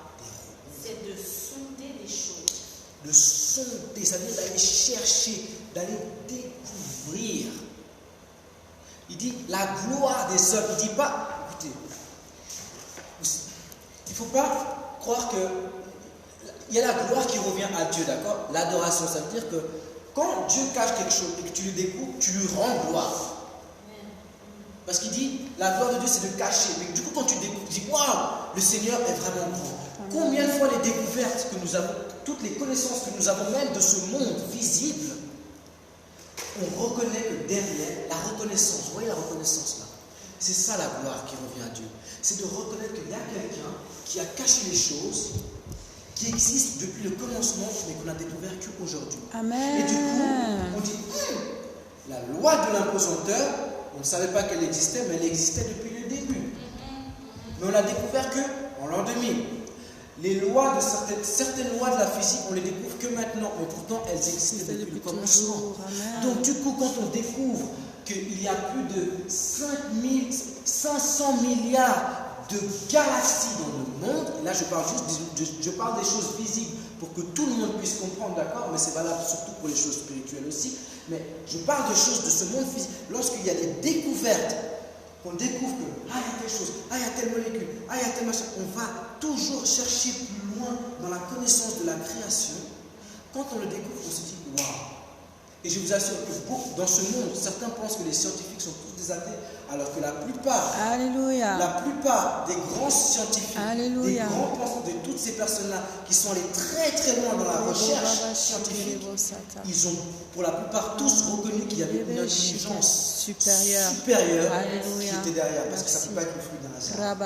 D: c'est de sonder les choses.
C: De sonder, c'est-à-dire d'aller chercher, d'aller découvrir. Il dit la gloire des hommes. Il ne dit pas, écoutez, il ne faut pas croire que il y a la gloire qui revient à Dieu, d'accord? L'adoration, ça veut dire que quand Dieu cache quelque chose et que tu le découvres, tu lui rends gloire. Parce qu'il dit, la gloire de Dieu, c'est de cacher. Mais du coup, quand tu découvres, tu dis, waouh, le Seigneur est vraiment grand. Combien de fois les découvertes que nous avons, toutes les connaissances que nous avons même de ce monde visible, on reconnaît que derrière, la reconnaissance, vous voyez la reconnaissance là, c'est ça la gloire qui revient à Dieu. C'est de reconnaître qu'il y a quelqu'un qui a caché les choses, qui existent depuis le commencement, mais qu'on a découvert qu'aujourd'hui.
B: Amen.
C: Et du coup, on dit, la loi de l'imposanteur, on ne savait pas qu'elle existait, mais elle existait depuis le début. Mais on l'a découvert qu'en l'an 2000. Les lois de certaines lois de la physique, on les découvre que maintenant, mais pourtant elles existent depuis le commencement. Donc du coup, quand on découvre qu'il y a plus de 500 milliards de galaxies dans le monde, et là je parle je parle des choses physiques pour que tout le monde puisse comprendre, d'accord, mais c'est valable surtout pour les choses spirituelles aussi, mais je parle de choses de ce monde physique. Lorsqu'il y a des découvertes, qu'on découvre que, il y a telle chose, il y a telle molécule, il y a telle machin, on va toujours chercher plus loin dans la connaissance de la création. Quand on le découvre, on se dit, waouh. Et je vous assure que dans ce monde, certains pensent que les scientifiques sont tous des athées, alors que la plupart des grands scientifiques, des grands penseurs, de toutes ces personnes-là qui sont allées très très loin dans la recherche scientifique, ils ont pour la plupart tous reconnu qu'il y avait une intelligence supérieure qui était derrière, parce que ça ne peut pas être le fruit d'un hasard.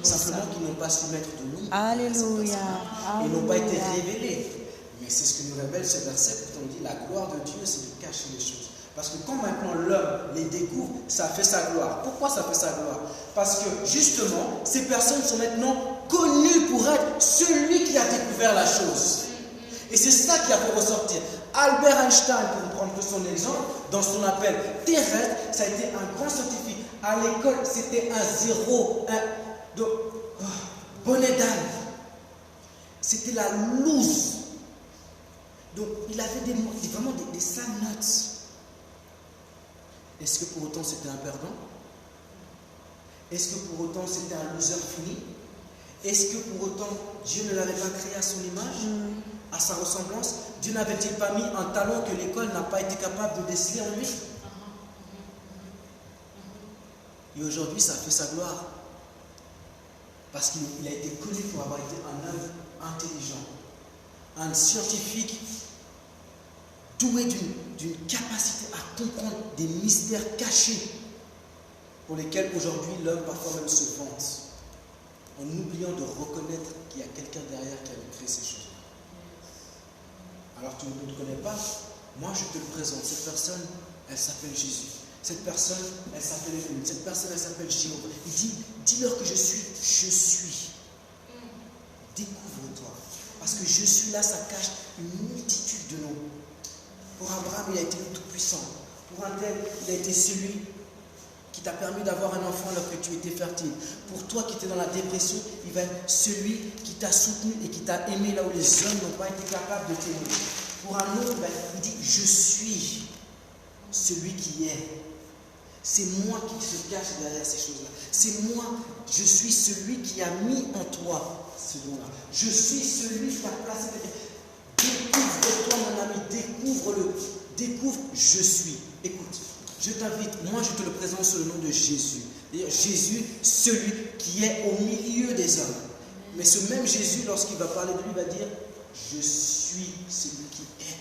C: Simplement qu'ils n'ont pas su mettre de nom.
B: Alléluia.
C: Ils n'ont pas été révélés. Mais c'est ce que nous révèle ce verset, quand on dit la gloire de Dieu, c'est de cacher les choses. Parce que quand maintenant l'homme les découvre, ça fait sa gloire. Pourquoi ça fait sa gloire? Parce que justement, ces personnes sont maintenant connues pour être celui qui a découvert la chose. Et c'est ça qui a fait ressortir. Albert Einstein, pour prendre que son exemple, dans son appel terrestre, ça a été un grand scientifique. À l'école, c'était un zéro, bonnet d'âne. C'était la loose. Donc, il avait vraiment des sales notes. Est-ce que pour autant c'était un perdant? Est-ce que pour autant c'était un loser fini? Est-ce que pour autant Dieu ne l'avait pas créé à son image, à sa ressemblance? Dieu n'avait-il pas mis un talent que l'école n'a pas été capable de déceler en lui? Et aujourd'hui, ça fait sa gloire. Parce qu'il a été connu pour avoir été un homme intelligent, un scientifique doué d'une capacité à comprendre des mystères cachés pour lesquels aujourd'hui l'homme parfois même se vante, en oubliant de reconnaître qu'il y a quelqu'un derrière qui avait créé ces choses. Alors tu ne le connais pas, moi je te le présente. Cette personne, elle s'appelle Jésus. Cette personne, elle s'appelle Elohim. Cette personne, elle s'appelle Jéhovah. Il dit, dis-leur que je suis. Je suis. Découvre-toi. Parce que je suis là, ça cache une multitude de noms. Pour Abraham, il a été le Tout-Puissant. Pour un tel, il a été celui qui t'a permis d'avoir un enfant alors que tu étais fertile. Pour toi qui étais dans la dépression, il va être celui qui t'a soutenu et qui t'a aimé là où les hommes n'ont pas été capables de t'aimer. Pour un autre, il dit, je suis celui qui est. C'est moi qui se cache derrière ces choses-là. C'est moi, je suis celui qui a mis en toi ce don-là. Je suis celui qui a placé. Découvre-toi, mon ami, découvre-le. Découvre, je suis. Écoute, je t'invite, moi je te le présente sous le nom de Jésus. D'ailleurs, Jésus, celui qui est au milieu des hommes. Mais ce même Jésus, lorsqu'il va parler de lui, va dire, je suis celui qui est.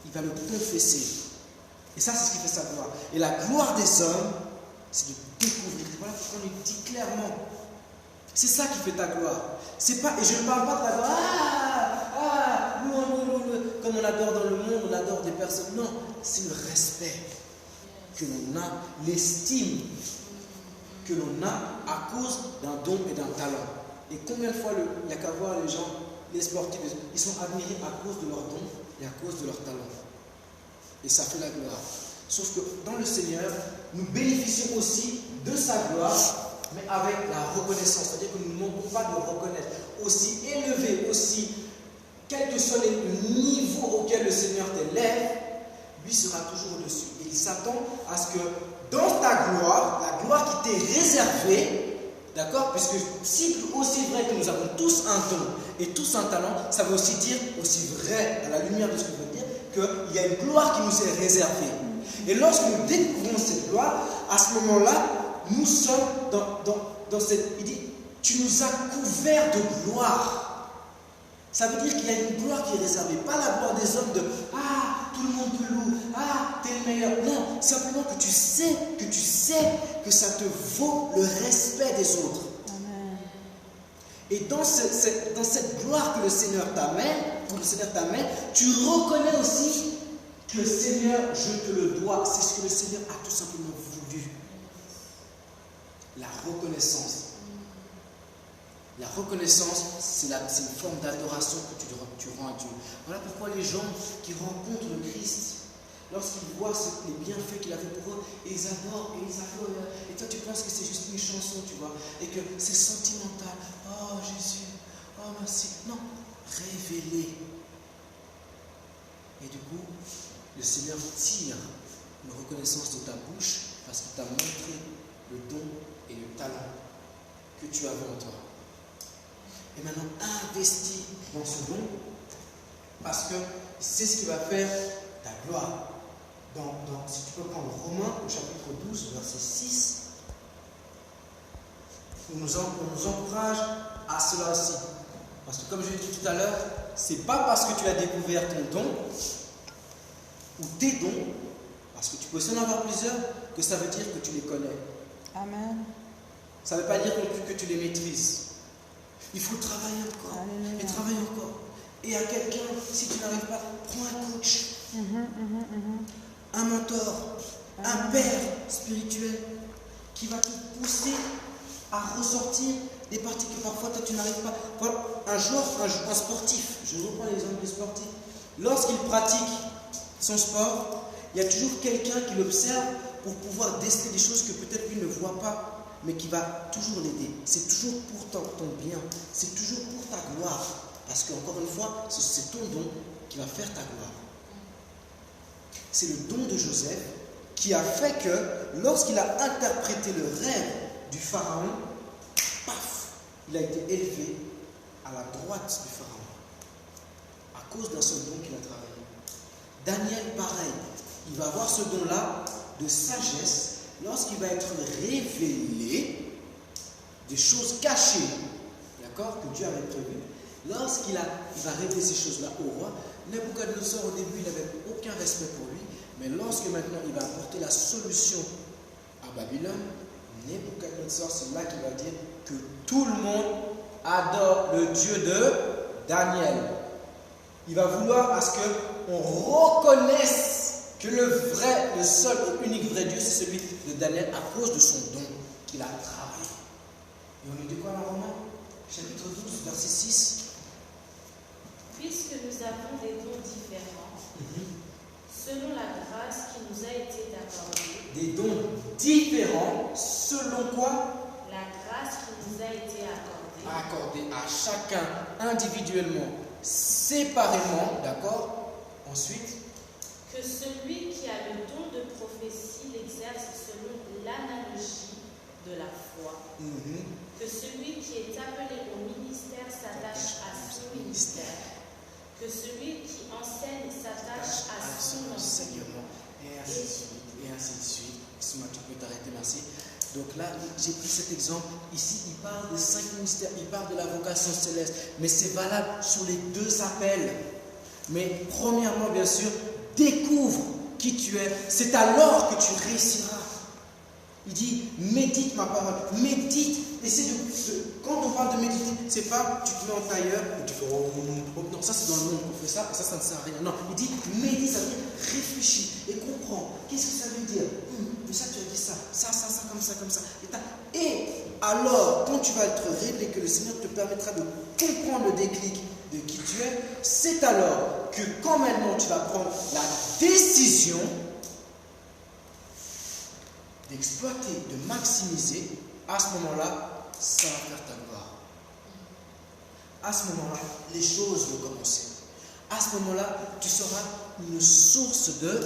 C: Il va le confesser. Et ça, c'est ce qui fait sa gloire. Et la gloire des hommes, c'est de découvrir. Voilà pourquoi on le dit clairement. C'est ça qui fait ta gloire. C'est pas, et je ne parle pas de ta gloire. Comme on adore dans le monde, on adore des personnes. Non, c'est le respect que l'on a, l'estime que l'on a à cause d'un don et d'un talent. Et combien de fois il n'y a qu'à voir les gens, les sportifs, ils sont admirés à cause de leur don et à cause de leur talent. Et ça fait la gloire. Sauf que dans le Seigneur, nous bénéficions aussi de sa gloire, mais avec la reconnaissance. C'est-à-dire que nous ne manquons pas de reconnaître. Aussi élevé, aussi, quel que soit le niveau auquel le Seigneur t'élève, lui sera toujours au-dessus. Et il s'attend à ce que dans ta gloire, la gloire qui t'est réservée, d'accord, puisque si aussi vrai que nous avons tous un don et tous un talent, ça veut aussi dire, aussi vrai à la lumière de ce que je veux dire, qu'il y a une gloire qui nous est réservée. Et lorsque nous découvrons cette gloire, à ce moment-là, nous sommes dans cette... Il dit, tu nous as couverts de gloire. Ça veut dire qu'il y a une gloire qui est réservée. Pas la gloire des hommes de « Ah, tout le monde te loue. Ah, t'es le meilleur. » Non, simplement que tu sais que ça te vaut le respect des autres.
B: Amen.
C: Et dans cette gloire que le Seigneur t'amène, tu reconnais aussi que Seigneur, je te le dois. C'est ce que le Seigneur a tout simplement voulu. La reconnaissance. La reconnaissance, c'est une forme d'adoration que tu rends à Dieu. Voilà pourquoi les gens qui rencontrent le Christ, lorsqu'ils voient les bienfaits qu'il a fait pour eux, et ils adorent, et ils adorent. Et toi, tu penses que c'est juste une chanson, tu vois, et que c'est sentimental. Oh Jésus, oh merci. Non, révélé. Et du coup, le Seigneur tire une reconnaissance de ta bouche parce qu'il t'a montré le don et le talent que tu avais en toi. Et maintenant, investis dans ce don parce que c'est ce qui va faire ta gloire. Si tu peux prendre Romains, au chapitre 12, verset 6, on nous encourage à cela aussi. Parce que comme je l'ai dit tout à l'heure, c'est pas parce que tu as découvert ton don ou tes dons, parce que tu peux en avoir plusieurs, que ça veut dire que tu les connais.
B: Amen.
C: Ça ne veut pas dire non plus que tu les maîtrises. Il faut travailler encore.
B: Alléluia.
C: Et travailler encore. Et à quelqu'un, si tu n'arrives pas, prends un coach, un mentor, un père spirituel qui va te pousser à ressortir des parties que parfois toi tu n'arrives pas. Voilà, un sportif, je reprends l'exemple du sportif, lorsqu'il pratique son sport, il y a toujours quelqu'un qui l'observe pour pouvoir déceler des choses que peut-être lui ne voit pas, mais qui va toujours l'aider. C'est toujours pour ton bien, c'est toujours pour ta gloire. Parce qu'encore une fois, c'est ton don qui va faire ta gloire. C'est le don de Joseph qui a fait que lorsqu'il a interprété le rêve du pharaon, paf, il a été élevé à la droite du pharaon à cause d'un seul don qu'il a travaillé. Daniel, pareil, il va avoir ce don-là de sagesse lorsqu'il va être révélé des choses cachées, d'accord, que Dieu avait prévues. Lorsqu'il va révéler ces choses-là au roi, Nebuchadnezzar au début il n'avait aucun respect pour lui, mais lorsque maintenant il va apporter la solution à Babylone, Nebuchadnezzar, c'est là qu'il va dire que tout le monde adore le Dieu de Daniel. Il va vouloir à ce qu'on reconnaisse que le seul et unique vrai Dieu, c'est celui de Daniel à cause de son don qu'il a travaillé. Et on nous dit quoi dans Romains, chapitre 12, verset 6?
D: Puisque nous avons des dons différents, selon la grâce qui nous a été accordée.
C: Des dons différents, selon quoi?
D: La grâce qui nous a été accordée.
C: Accordée à chacun individuellement, séparément, d'accord? Ensuite,
D: Que celui qui a le don de prophétie l'exerce selon l'analogie de la foi. Que celui qui est appelé au ministère s'attache à son ministère. Que celui qui enseigne s'attache à son enseignement.
C: Et ainsi de suite. Excuse-moi, tu peux t'arrêter, merci. Donc là, j'ai pris cet exemple. Ici, il parle des 5 ministères, il parle de la vocation céleste. Mais c'est valable sur les 2 appels. Mais premièrement, bien sûr, découvre qui tu es. C'est alors que tu réussiras. Il dit, médite ma parole. Médite. Quand on parle de méditer, c'est pas tu te mets en tailleur et tu fais non, ça c'est dans le monde qu'on fait ça, et ça ne sert à rien. Non, il dit médite, ça veut dire réfléchis et comprends. Qu'est-ce que ça veut dire? Mais ça tu as dit ça, comme ça. Et alors, quand tu vas être révélé, que le Seigneur te permettra de comprendre le déclic de qui tu es, c'est alors que quand maintenant tu vas prendre la décision d'exploiter, de maximiser, à ce moment-là, ça va faire ta gloire. À ce moment-là, les choses vont commencer. À ce moment-là, tu seras une source de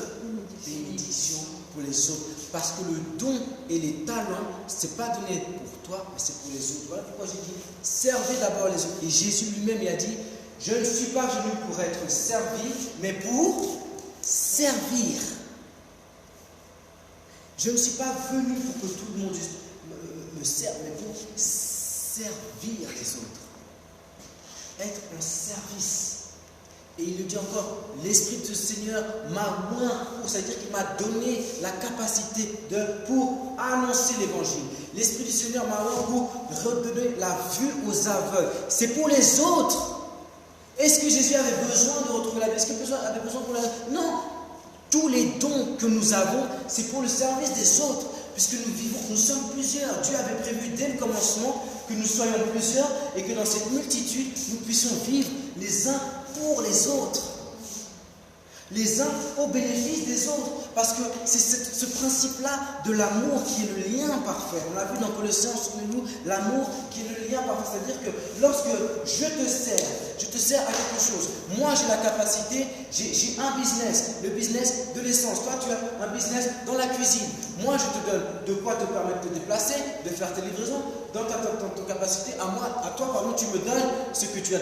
C: bénédiction pour les autres. Parce que le don et les talents, ce n'est pas donné pour toi, mais c'est pour les autres. Voilà pourquoi j'ai dit, servez d'abord les autres. Et Jésus lui-même, il a dit, je ne suis pas venu pour être servi, mais pour servir. Je ne suis pas venu pour que tout le monde me serve, mais pour servir les autres. Être en service. Et il le dit encore, l'Esprit du Seigneur m'a oint, c'est-à-dire qu'il m'a donné la capacité pour annoncer l'Évangile. L'Esprit du Seigneur m'a oint pour redonner la vue aux aveugles. C'est pour les autres. Est-ce que Jésus avait besoin de retrouver la vie? Est-ce qu'il avait besoin pour la... Non. Tous les dons que nous avons, c'est pour le service des autres. Puisque nous sommes plusieurs. Dieu avait prévu dès le commencement que nous soyons plusieurs et que dans cette multitude, nous puissions vivre les uns pour les autres. Les uns au bénéfice des autres. Parce que c'est ce principe-là de l'amour qui est le lien parfait. On l'a vu dans Colossiens, souvenez-nous, l'amour qui est le lien parfait. C'est-à-dire que lorsque je te sers à quelque chose. Moi, j'ai la capacité, j'ai un business, le business de l'essence. Toi, tu as un business dans la cuisine. Moi, je te donne de quoi te permettre de te déplacer, de faire tes livraisons. Dans ta capacité, à toi, pardon, tu me donnes ce que tu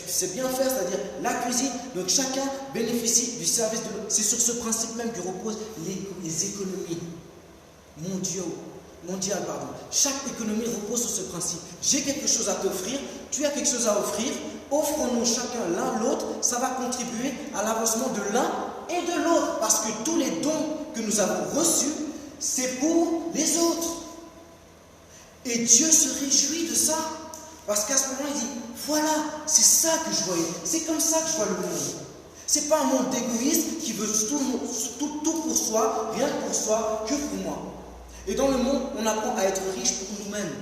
C: sais bien faire, c'est-à-dire la cuisine. Donc, chacun bénéficie du service de l'autre. C'est sur ce principe même que reposent les économies mondiales. Chaque économie repose sur ce principe. J'ai quelque chose à t'offrir, tu as quelque chose à offrir. Offrons-nous chacun l'un l'autre, ça va contribuer à l'avancement de l'un et de l'autre. Parce que tous les dons que nous avons reçus, c'est pour les autres. Et Dieu se réjouit de ça. Parce qu'à ce moment, il dit, voilà, c'est ça que je voyais. C'est comme ça que je vois le monde. Ce n'est pas un monde d'égoïstes qui veut tout pour soi, rien que pour soi, que pour moi. Et dans le monde, on apprend à être riche pour nous-mêmes.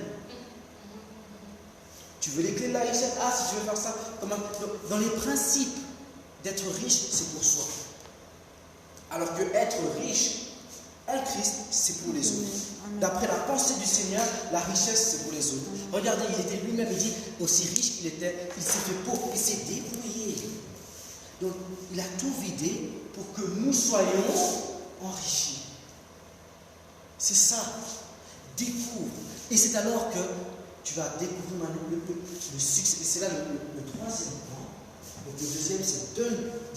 C: Tu veux les clés de la richesse? Ah, si tu veux faire ça, dans les principes d'être riche, c'est pour soi. Alors que être riche en Christ, c'est pour les autres. D'après la pensée du Seigneur, la richesse, c'est pour les autres. Regardez, il était lui-même, il dit, aussi riche qu'il était, il s'est fait pauvre, il s'est débrouillé. Donc, il a tout vidé pour que nous soyons enrichis. C'est ça. Découvre. Et c'est alors que tu vas découvrir le succès. Et c'est là le troisième point. Donc, le deuxième, c'est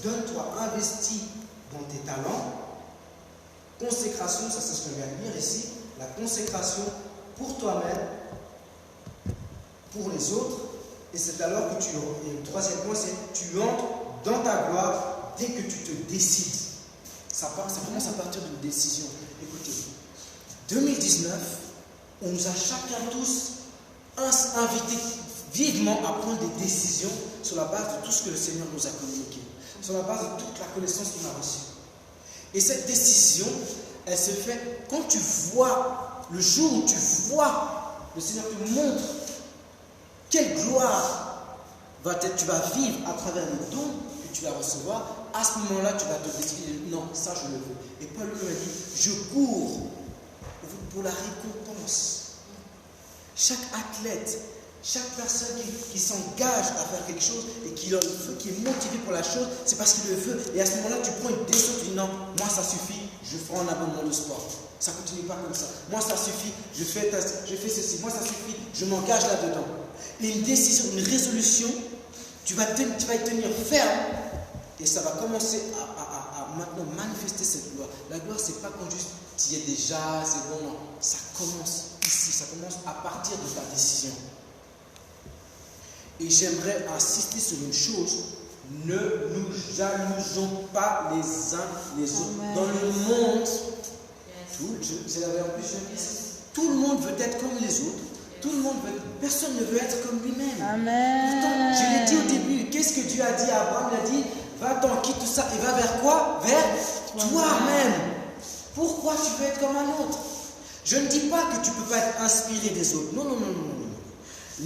C: donne-toi, investis dans tes talents. Consécration, ça c'est ce qu'on vient de lire ici. La consécration pour toi-même, pour les autres. Et c'est alors que et le troisième point, c'est tu entres dans ta gloire dès que tu te décides. Ça commence à partir d'une décision. Écoutez, 2019, on nous a chacun tous invités vivement à prendre des décisions sur la base de tout ce que le Seigneur nous a communiqué, sur la base de toute la connaissance qu'on a reçue. Et cette décision, elle se fait quand tu vois, le jour où tu vois, le Seigneur te montre quelle gloire tu vas vivre à travers les dons que tu vas recevoir. À ce moment-là, tu vas te décider, non, ça je le veux. Et Paul lui a dit, je cours pour la récompense. Chaque athlète Chaque personne qui s'engage à faire quelque chose et qui le veut, qui est motivé pour la chose, c'est parce qu'il le veut. Et à ce moment-là, tu prends une décision, tu dis non, moi ça suffit, je ferai un abonnement de sport. Ça ne continue pas comme ça. Moi ça suffit, je fais ceci. Moi ça suffit, je m'engage là-dedans. Et une décision, une résolution, tu vas y tenir ferme et ça va commencer à maintenant manifester cette gloire. La gloire, c'est pas quand juste tu y es déjà, c'est bon, non. Ça commence ici, ça commence à partir de ta décision. Et j'aimerais insister sur une chose, ne nous jalousons pas les uns les autres.
B: Amen.
C: Dans le monde, tout le monde veut être comme les autres. Personne ne veut être comme lui-même.
B: Amen.
C: Pourtant, je l'ai dit au début, qu'est-ce que Dieu a dit à Abraham? Il a dit, va-t'en, quitte tout ça et va vers quoi? Vers toi-même. Pourquoi tu veux être comme un autre? Je ne dis pas que tu ne peux pas être inspiré des autres. Non.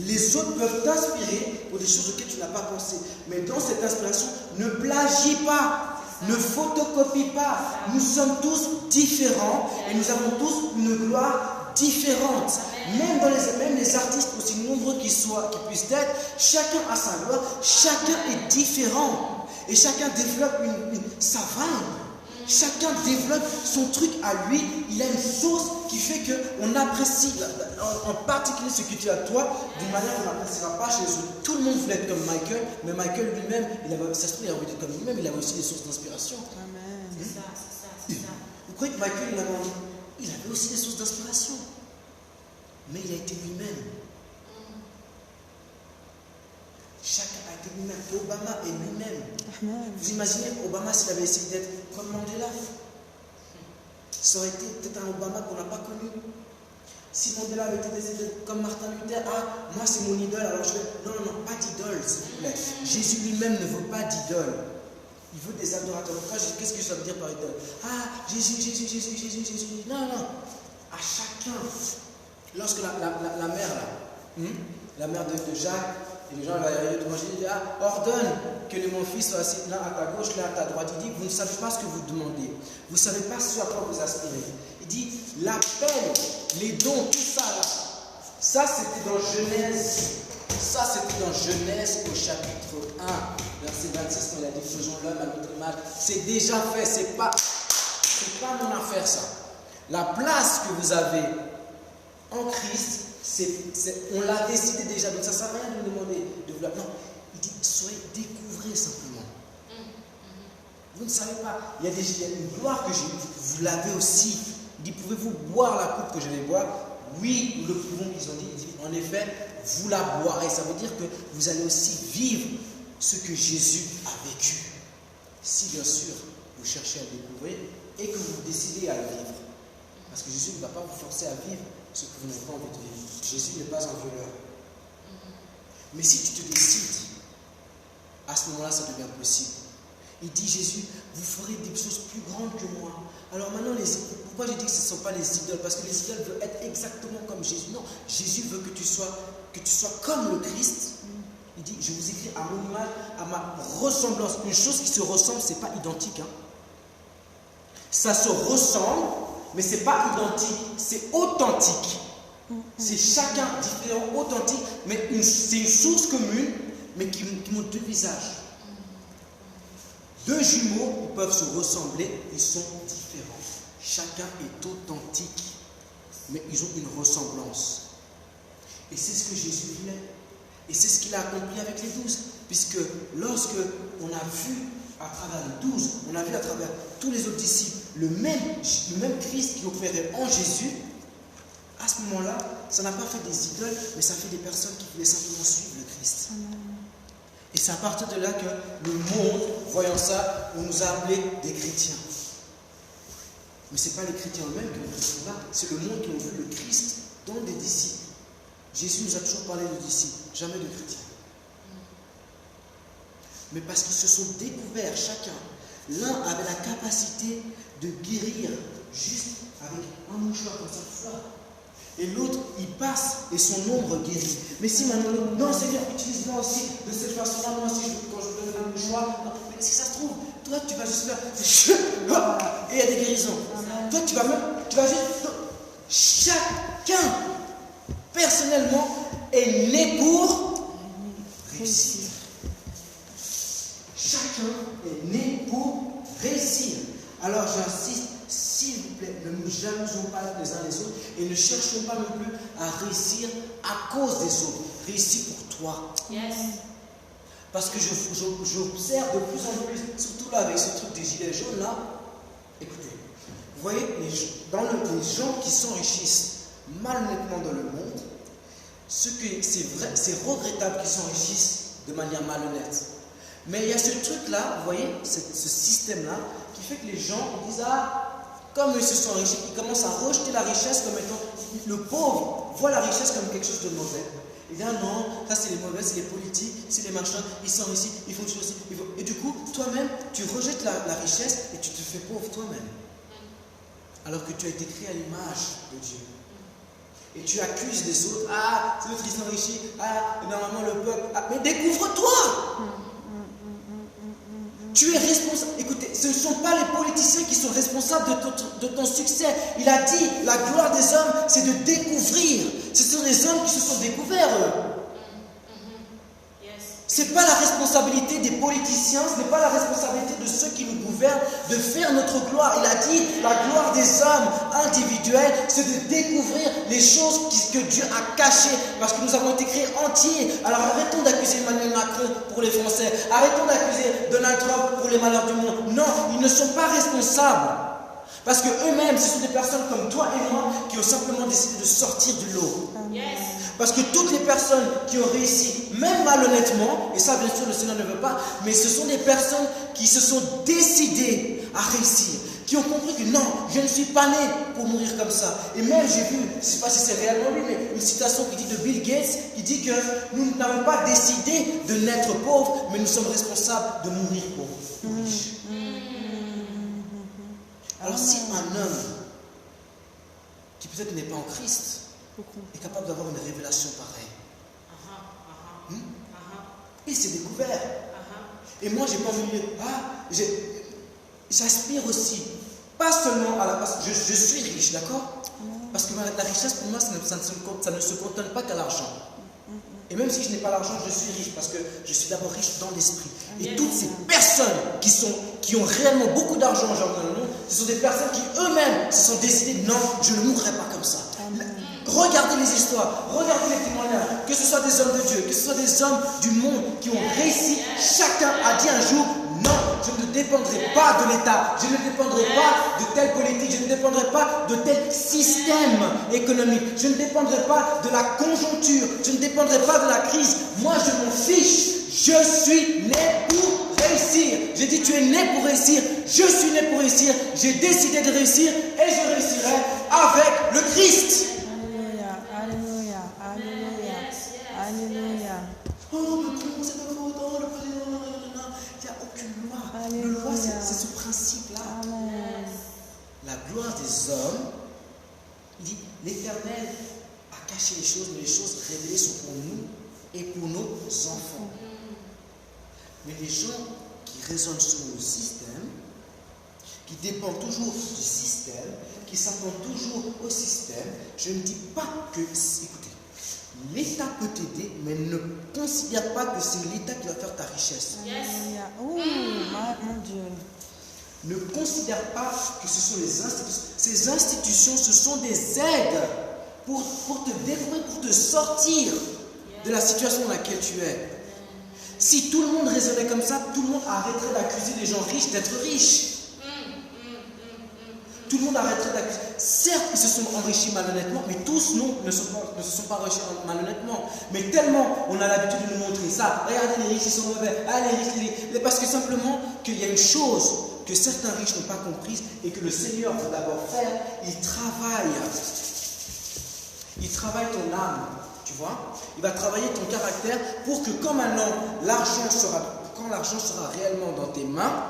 C: Les autres peuvent t'inspirer pour des choses auxquelles tu n'as pas pensé. Mais dans cette inspiration, ne plagie pas, ne photocopie pas. Nous sommes tous différents et nous avons tous une gloire différente. Même les artistes, aussi nombreux qu'ils puissent être, chacun a sa gloire, chacun est différent. Et chacun développe sa vibe. Chacun développe son truc à lui. Il a une sauce qui fait qu'on apprécie, en particulier ce que tu as toi, d'une manière qu'on n'appréciera pas chez les autres. Tout le monde voulait être comme Michael, mais Michael lui-même, ça se trouve, il a envie d'être comme lui-même, il avait aussi des sources d'inspiration.
B: Amen.
D: C'est ça.
C: Vous croyez que Michael, il avait aussi des sources d'inspiration, mais il a été lui-même. Chacun a été lui-même. Obama est lui-même.
B: Amen.
C: Vous imaginez Obama s'il avait essayé d'être comme Mandela? Ça aurait été peut-être un Obama qu'on n'a pas connu. Si Mandela avait été essayé d'être comme Martin Luther, moi c'est mon idole, alors je vais. Non, pas d'idole, s'il vous plaît. Jésus lui-même ne veut pas d'idole. Il veut des adorateurs. Qu'est-ce que ça veut dire par idole? Jésus. Non. À chacun. Lorsque la mère là, la mère de Jacques, et les gens vont arriver devant Jésus, il dit, ordonne que mon fils soit assis l'un à ta gauche, l'un à ta droite. Il dit, vous ne savez pas ce que vous demandez. Vous ne savez pas ce à quoi vous aspirez. Il dit, l'appel, les dons, tout ça là. Ça c'était dans Genèse au chapitre 1, verset 26, quand il a dit, faisons l'homme à notre image. C'est déjà fait, c'est pas mon affaire ça. La place que vous avez en Christ, on l'a décidé déjà, donc ça ne sert à rien de nous demander de vouloir. Non, il dit, découvrez simplement. Vous ne savez pas, il y a une gloire que j'ai, vous l'avez aussi. Il dit, pouvez-vous boire la coupe que je vais boire? Oui, nous le pouvons, ils ont dit. Il dit, en effet, vous la boirez. Ça veut dire que vous allez aussi vivre ce que Jésus a vécu. Si bien sûr, vous cherchez à le découvrir et que vous décidez à le vivre. Parce que Jésus ne va pas vous forcer à vivre ce que vous n'avez pas envie de vivre. Jésus n'est pas un violeur. Mais si tu te décides, à ce moment-là, ça devient possible. Il dit, Jésus, vous ferez des choses plus grandes que moi. Alors maintenant, pourquoi j'ai dit que ce ne sont pas les idoles? Parce que les idoles veulent être exactement comme Jésus. Non, Jésus veut que tu sois comme le Christ. Il dit, je vous écris à mon image, à ma ressemblance. Une chose qui se ressemble, ce n'est pas identique. Ça se ressemble, mais ce n'est pas identique, c'est authentique. C'est chacun différent, authentique, mais c'est une source commune, mais qui montre deux visages. Deux jumeaux, ils peuvent se ressembler, ils sont différents. Chacun est authentique, mais ils ont une ressemblance. Et c'est ce que Jésus voulait. Et c'est ce qu'il a accompli avec les 12. Puisque lorsque on a vu à travers les 12, on a vu à travers tous les autres disciples, le même Christ qui opérait en Jésus, à ce moment-là, ça n'a pas fait des idoles, mais ça fait des personnes qui voulaient simplement suivre le Christ. Et c'est à partir de là que le monde, voyant ça, on nous a appelés des chrétiens. Mais ce n'est pas les chrétiens eux-mêmes qui ont fait cela, c'est le monde qui a vu le Christ dans des disciples. Jésus nous a toujours parlé de disciples, jamais de chrétiens. Mais parce qu'ils se sont découverts chacun. L'un avait la capacité de guérir juste avec un mouchoir comme ça. Et l'autre, il passe et son ombre guérit. Mais si maintenant, non Seigneur, utilise-moi aussi de cette façon-là, moi aussi, quand je donne un mouchoir, non, mais si ça se trouve, toi tu vas juste faire, et il y a des guérisons. Amen. Toi tu vas juste, chacun, personnellement, est né pour réussir. Chacun est né pour réussir. Alors j'insiste, s'il vous plaît, ne nous jalousons pas les uns les autres et ne cherchons pas non plus à réussir à cause des autres. Réussir pour toi.
D: Yes.
C: Parce que j'observe de plus en plus, surtout là avec ce truc des gilets jaunes là, écoutez, vous voyez, les gens qui s'enrichissent malhonnêtement dans le monde, c'est regrettable qu'ils s'enrichissent de manière malhonnête. Mais il y a ce truc-là, vous voyez, ce système-là, qui fait que les gens disent, comme ils se sont enrichis, ils commencent à rejeter la richesse comme étant, le pauvre voit la richesse comme quelque chose de mauvais. Il dit, non, ça c'est les mauvais, c'est les politiques, c'est les machins, ils s'enrichissent, ils font des choses. Et du coup, toi-même, tu rejettes la richesse et tu te fais pauvre toi-même. Alors que tu as été créé à l'image de Dieu. Et tu accuses les autres, c'est l'autre qui s'enrichit, normalement le peuple, mais découvre-toi! Tu es responsable. Écoutez, ce ne sont pas les politiciens qui sont responsables de ton succès. Il a dit, la gloire des hommes, c'est de découvrir. Ce sont les hommes qui se sont découverts, eux. Ce n'est pas la responsabilité des politiciens, ce n'est pas la responsabilité de ceux qui nous gouvernent de faire notre gloire. Il a dit, la gloire des hommes individuels, c'est de découvrir les choses que Dieu a cachées, parce que nous avons été créés entiers. Alors arrêtons d'accuser Emmanuel Macron pour les Français, arrêtons d'accuser Donald Trump pour les malheurs du monde. Non, ils ne sont pas responsables. Parce qu'eux-mêmes, ce sont des personnes comme toi et moi qui ont simplement décidé de sortir du lot.
D: Yes.
C: Parce que toutes les personnes qui ont réussi, même malhonnêtement, et ça bien sûr le Seigneur ne veut pas, mais ce sont des personnes qui se sont décidées à réussir, qui ont compris que non, je ne suis pas né pour mourir comme ça. Et même j'ai vu, je ne sais pas si c'est réellement lui, mais une citation qui dit de Bill Gates, qui dit que nous n'avons pas décidé de naître pauvres, mais nous sommes responsables de mourir pauvres ou riches. Alors si un homme qui peut-être n'est pas en Christ est capable d'avoir une révélation pareille, il s'est découvert. Et moi, j'ai pas envie de dire, j'aspire aussi, pas seulement à la base, je suis riche, d'accord? Parce que la richesse, pour moi, ça ne se contente pas qu'à l'argent. Et même si je n'ai pas l'argent, je suis riche parce que je suis d'abord riche dans l'esprit. Et toutes ces personnes qui ont réellement beaucoup d'argent aujourd'hui dans le monde, ce sont des personnes qui eux-mêmes se sont décidées, non, je ne mourrai pas comme ça. Regardez les histoires, regardez les témoignages, que ce soit des hommes de Dieu, que ce soit des hommes du monde qui ont réussi. Chacun a dit un jour, non, je ne dépendrai pas de l'État, je ne dépendrai pas de telle politique, je ne dépendrai pas de tel système économique, je ne dépendrai pas de la conjoncture, je ne dépendrai pas de la crise. Moi, je m'en fiche, je suis né pour réussir. J'ai dit, tu es né pour réussir, je suis né pour réussir, j'ai décidé de réussir et je réussirai avec le Christ.
B: Alléluia, alléluia, alléluia.
C: Oh, le président, c'est pas faute, oh, le président, il n'y a aucune loi. La loi, c'est ce principe-là. La gloire des hommes, il dit, l'Éternel a caché les choses, mais les choses révélées sont pour nous et pour nos enfants. Mais les gens qui raisonnent sur le système, qui dépendent toujours du système, qui s'attendent toujours au système, je ne dis pas que, écoutez, l'État peut t'aider, mais ne considère pas que c'est l'État qui va faire ta richesse.
B: Alléluia. Oh, mon Dieu.
C: Ne considère pas que ce sont les institutions. Ces institutions, ce sont des aides pour te découvrir, pour te sortir de la situation dans laquelle tu es. Si tout le monde raisonnait comme ça, tout le monde arrêterait d'accuser les gens riches d'être riches. Tout le monde arrêterait d'accuser. Certes, ils se sont enrichis malhonnêtement, mais tous ne se sont pas enrichis malhonnêtement. Mais tellement on a l'habitude de nous montrer ça. Regardez, les riches, ils sont mauvais. Les riches. Parce que simplement qu'il y a une chose que certains riches n'ont pas comprise et que le Seigneur veut d'abord faire, il travaille. Il travaille ton âme, tu vois. Il va travailler ton caractère pour que quand maintenant l'argent sera réellement dans tes mains,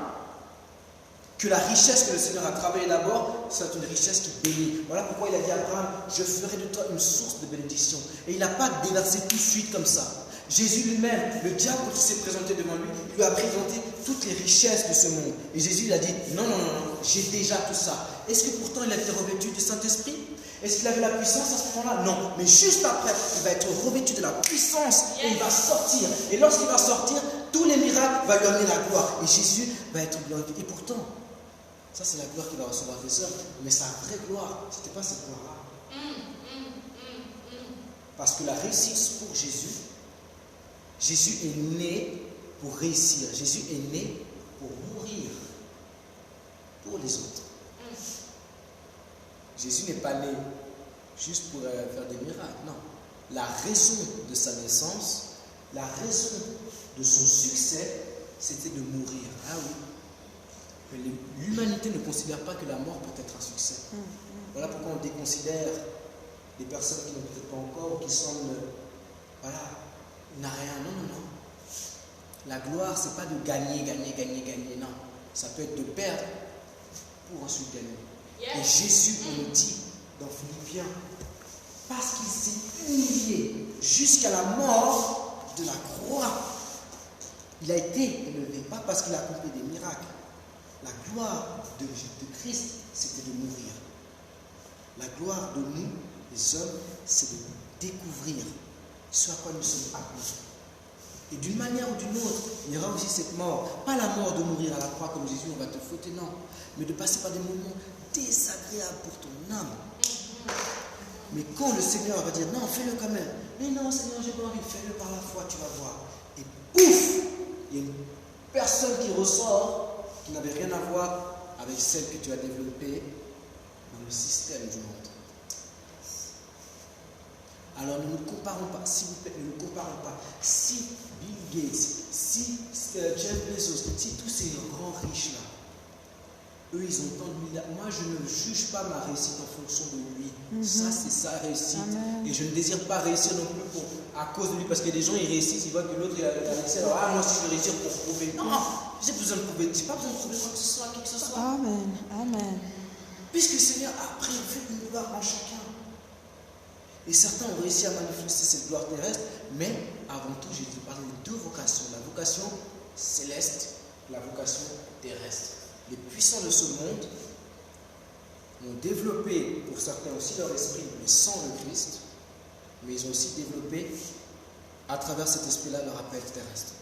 C: que la richesse que le Seigneur a travaillée d'abord, c'est une richesse qui bénit. Voilà pourquoi il a dit à Abraham, je ferai de toi une source de bénédiction. Et il n'a pas déversé tout de suite comme ça. Jésus lui-même, le diable, quand il s'est présenté devant lui, il lui a présenté toutes les richesses de ce monde. Et Jésus lui a dit, non, j'ai déjà tout ça. Est-ce que pourtant il a été revêtu du Saint-Esprit? Est-ce qu'il avait la puissance à ce moment-là? Non. Mais juste après, il va être revêtu de la puissance et il va sortir. Et lorsqu'il va sortir, tous les miracles vont lui amener la gloire. Et Jésus va être glorifié. Et pourtant, ça c'est la gloire qu'il va recevoir des hommes. Mais sa vraie gloire, ce n'était pas cette gloire-là. Parce que la réussite pour Jésus, Jésus est né pour réussir. Jésus est né pour mourir pour les autres. Jésus n'est pas né juste pour faire des miracles, non. La raison de sa naissance, la raison de son succès, c'était de mourir. Ah oui. Mais l'humanité ne considère pas que la mort peut être un succès. Voilà pourquoi on déconsidère les personnes qui n'ont peut-être pas encore, qui semblent, voilà, il n'a rien. Non, non, non. La gloire, ce n'est pas de gagner, non. Ça peut être de perdre pour ensuite gagner. Et Jésus, on nous dit dans Philippiens, parce qu'il s'est humilié jusqu'à la mort de la croix, il a été élevé, pas parce qu'il a accompli des miracles. La gloire de Christ, c'était de mourir. La gloire de nous, les hommes, c'est de découvrir ce à quoi nous sommes appelés. Et d'une manière ou d'une autre, il y aura aussi cette mort. Pas la mort de mourir à la croix comme Jésus, on va te fouetter, non. Mais de passer par des moments désagréables pour ton âme. Mais quand le Seigneur va dire, non, fais-le quand même. Mais non, Seigneur, j'ai pas envie, fais-le par la foi, tu vas voir. Et pouf, il y a une personne qui ressort, qui n'avait rien à voir avec celle que tu as développée dans le système du monde. Alors ne nous comparons pas, s'il vous plaît, ne nous comparons pas. Si Bill Gates, si Jeff Bezos, si tous ces grands riches-là, eux, ils ont tant de milliards. Moi, je ne juge pas ma réussite en fonction de lui. Ça, c'est sa réussite.
B: Amen.
C: Et je ne désire pas réussir non plus à cause de lui. Parce que les gens, ils réussissent, ils voient que l'autre, il a réussi. Alors, moi aussi, je vais réussir pour prouver. Non, j'ai besoin de prouver. Je n'ai pas besoin de prouver quoi que ce soit, qui que ce soit.
B: Amen. Amen.
C: Puisque le Seigneur a prévu une gloire en chacun. Et certains ont réussi à manifester cette gloire terrestre, mais avant tout, j'ai parlé de deux vocations. La vocation céleste, la vocation terrestre. Les puissants de ce monde ont développé, pour certains aussi, leur esprit, mais sans le Christ, mais ils ont aussi développé, à travers cet esprit-là, leur appel terrestre.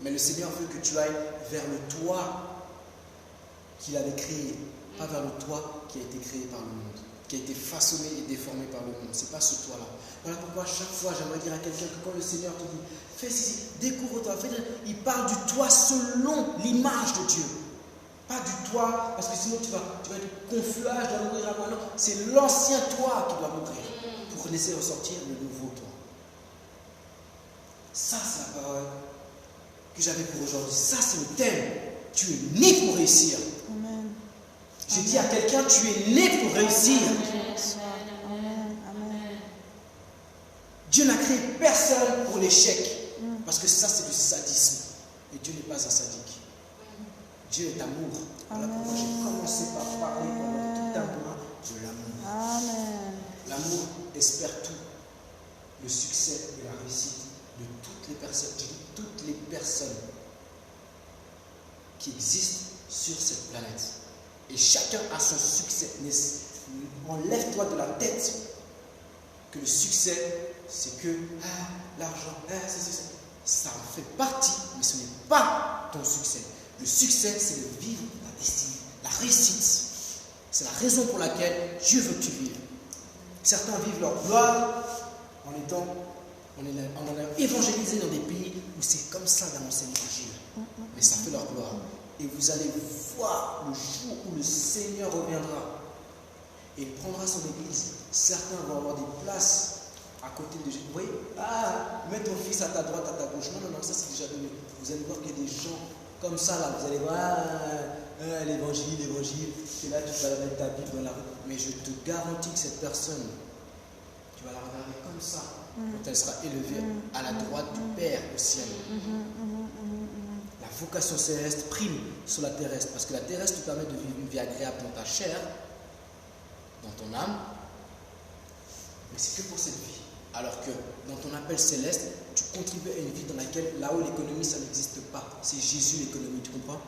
C: Mais le Seigneur veut que tu ailles vers le toit qu'il avait créé, pas vers le toit qui a été créé par le monde, qui a été façonné et déformé par le monde. Ce n'est pas ce toit-là. Voilà pourquoi chaque fois j'aimerais dire à quelqu'un que quand le Seigneur te dit, fais ceci, découvre-toi, il parle du toit selon l'image de Dieu. Pas du toit, parce que sinon tu vas être confus, je dois mourir à moi. Non, c'est l'ancien toit qui doit mourir pour laisser ressortir le nouveau toit. Ça, c'est la parole que j'avais pour aujourd'hui. Ça, c'est le thème. Tu es né pour réussir.
B: Amen.
C: Je dis à quelqu'un, tu es né pour réussir.
B: Amen. Amen.
C: Dieu n'a créé personne pour l'échec. Parce que ça, c'est du sadisme. Et Dieu n'est pas un sadique. Dieu est amour. Voilà pourquoi j'ai commencé par parler pendant tout un mois de l'amour.
B: Amen.
C: L'amour espère tout. Le succès et la réussite de toutes les personnes. Je dis toutes les personnes qui existent sur cette planète. Et chacun a son succès. Enlève-toi de la tête que le succès, c'est que l'argent, ça en fait partie, mais ce n'est pas ton succès. Le succès, c'est de vivre ta destinée, la réussite. C'est la raison pour laquelle Dieu veut que tu vives. Certains vivent leur gloire en étant évangélisés dans des pays où c'est comme ça d'annoncer l'évangile. Mais ça fait leur gloire. Et vous allez voir le jour où le Seigneur reviendra et il prendra son église. Certains vont avoir des places à côté de Jésus. Vous voyez, mets ton fils à ta droite, à ta gauche. Non, ça c'est déjà donné. Vous allez voir qu'il y a des gens comme ça là. Vous allez voir l'évangile. Et là, tu vas mettre ta Bible dans la rue. Mais je te garantis que cette personne, tu vas la regarder comme ça quand elle sera élevée à la droite du Père au ciel. La vocation céleste prime sur la terrestre, parce que la terrestre te permet de vivre une vie agréable dans ta chair, dans ton âme, mais c'est que pour cette vie. Alors que dans ton appel céleste, tu contribues à une vie dans laquelle, là-haut, l'économie, ça n'existe pas. C'est Jésus l'économie, tu comprends?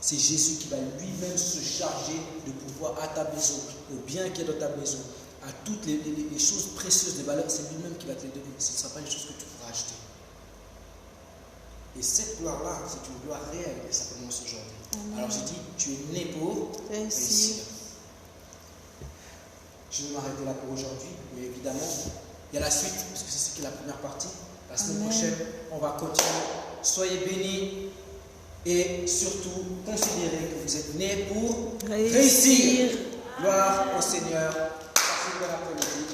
C: c'est Jésus qui va lui-même se charger de pouvoir à ta maison, au bien qui est dans ta maison, à toutes les choses précieuses, les valeurs, c'est lui-même qui va te les donner. Ce ne sera pas une chose que tu pourras acheter. Et cette gloire-là, c'est une gloire réelle et ça commence aujourd'hui. Alors j'ai dit, tu es né pour réussir. Je vais m'arrêter là pour aujourd'hui, mais évidemment, il y a la suite, parce que c'est ce qui est la première partie. La semaine prochaine, on va continuer. Soyez bénis et surtout, considérez que vous êtes nés pour réussir. Gloire au Seigneur. Passez une bonne après-midi.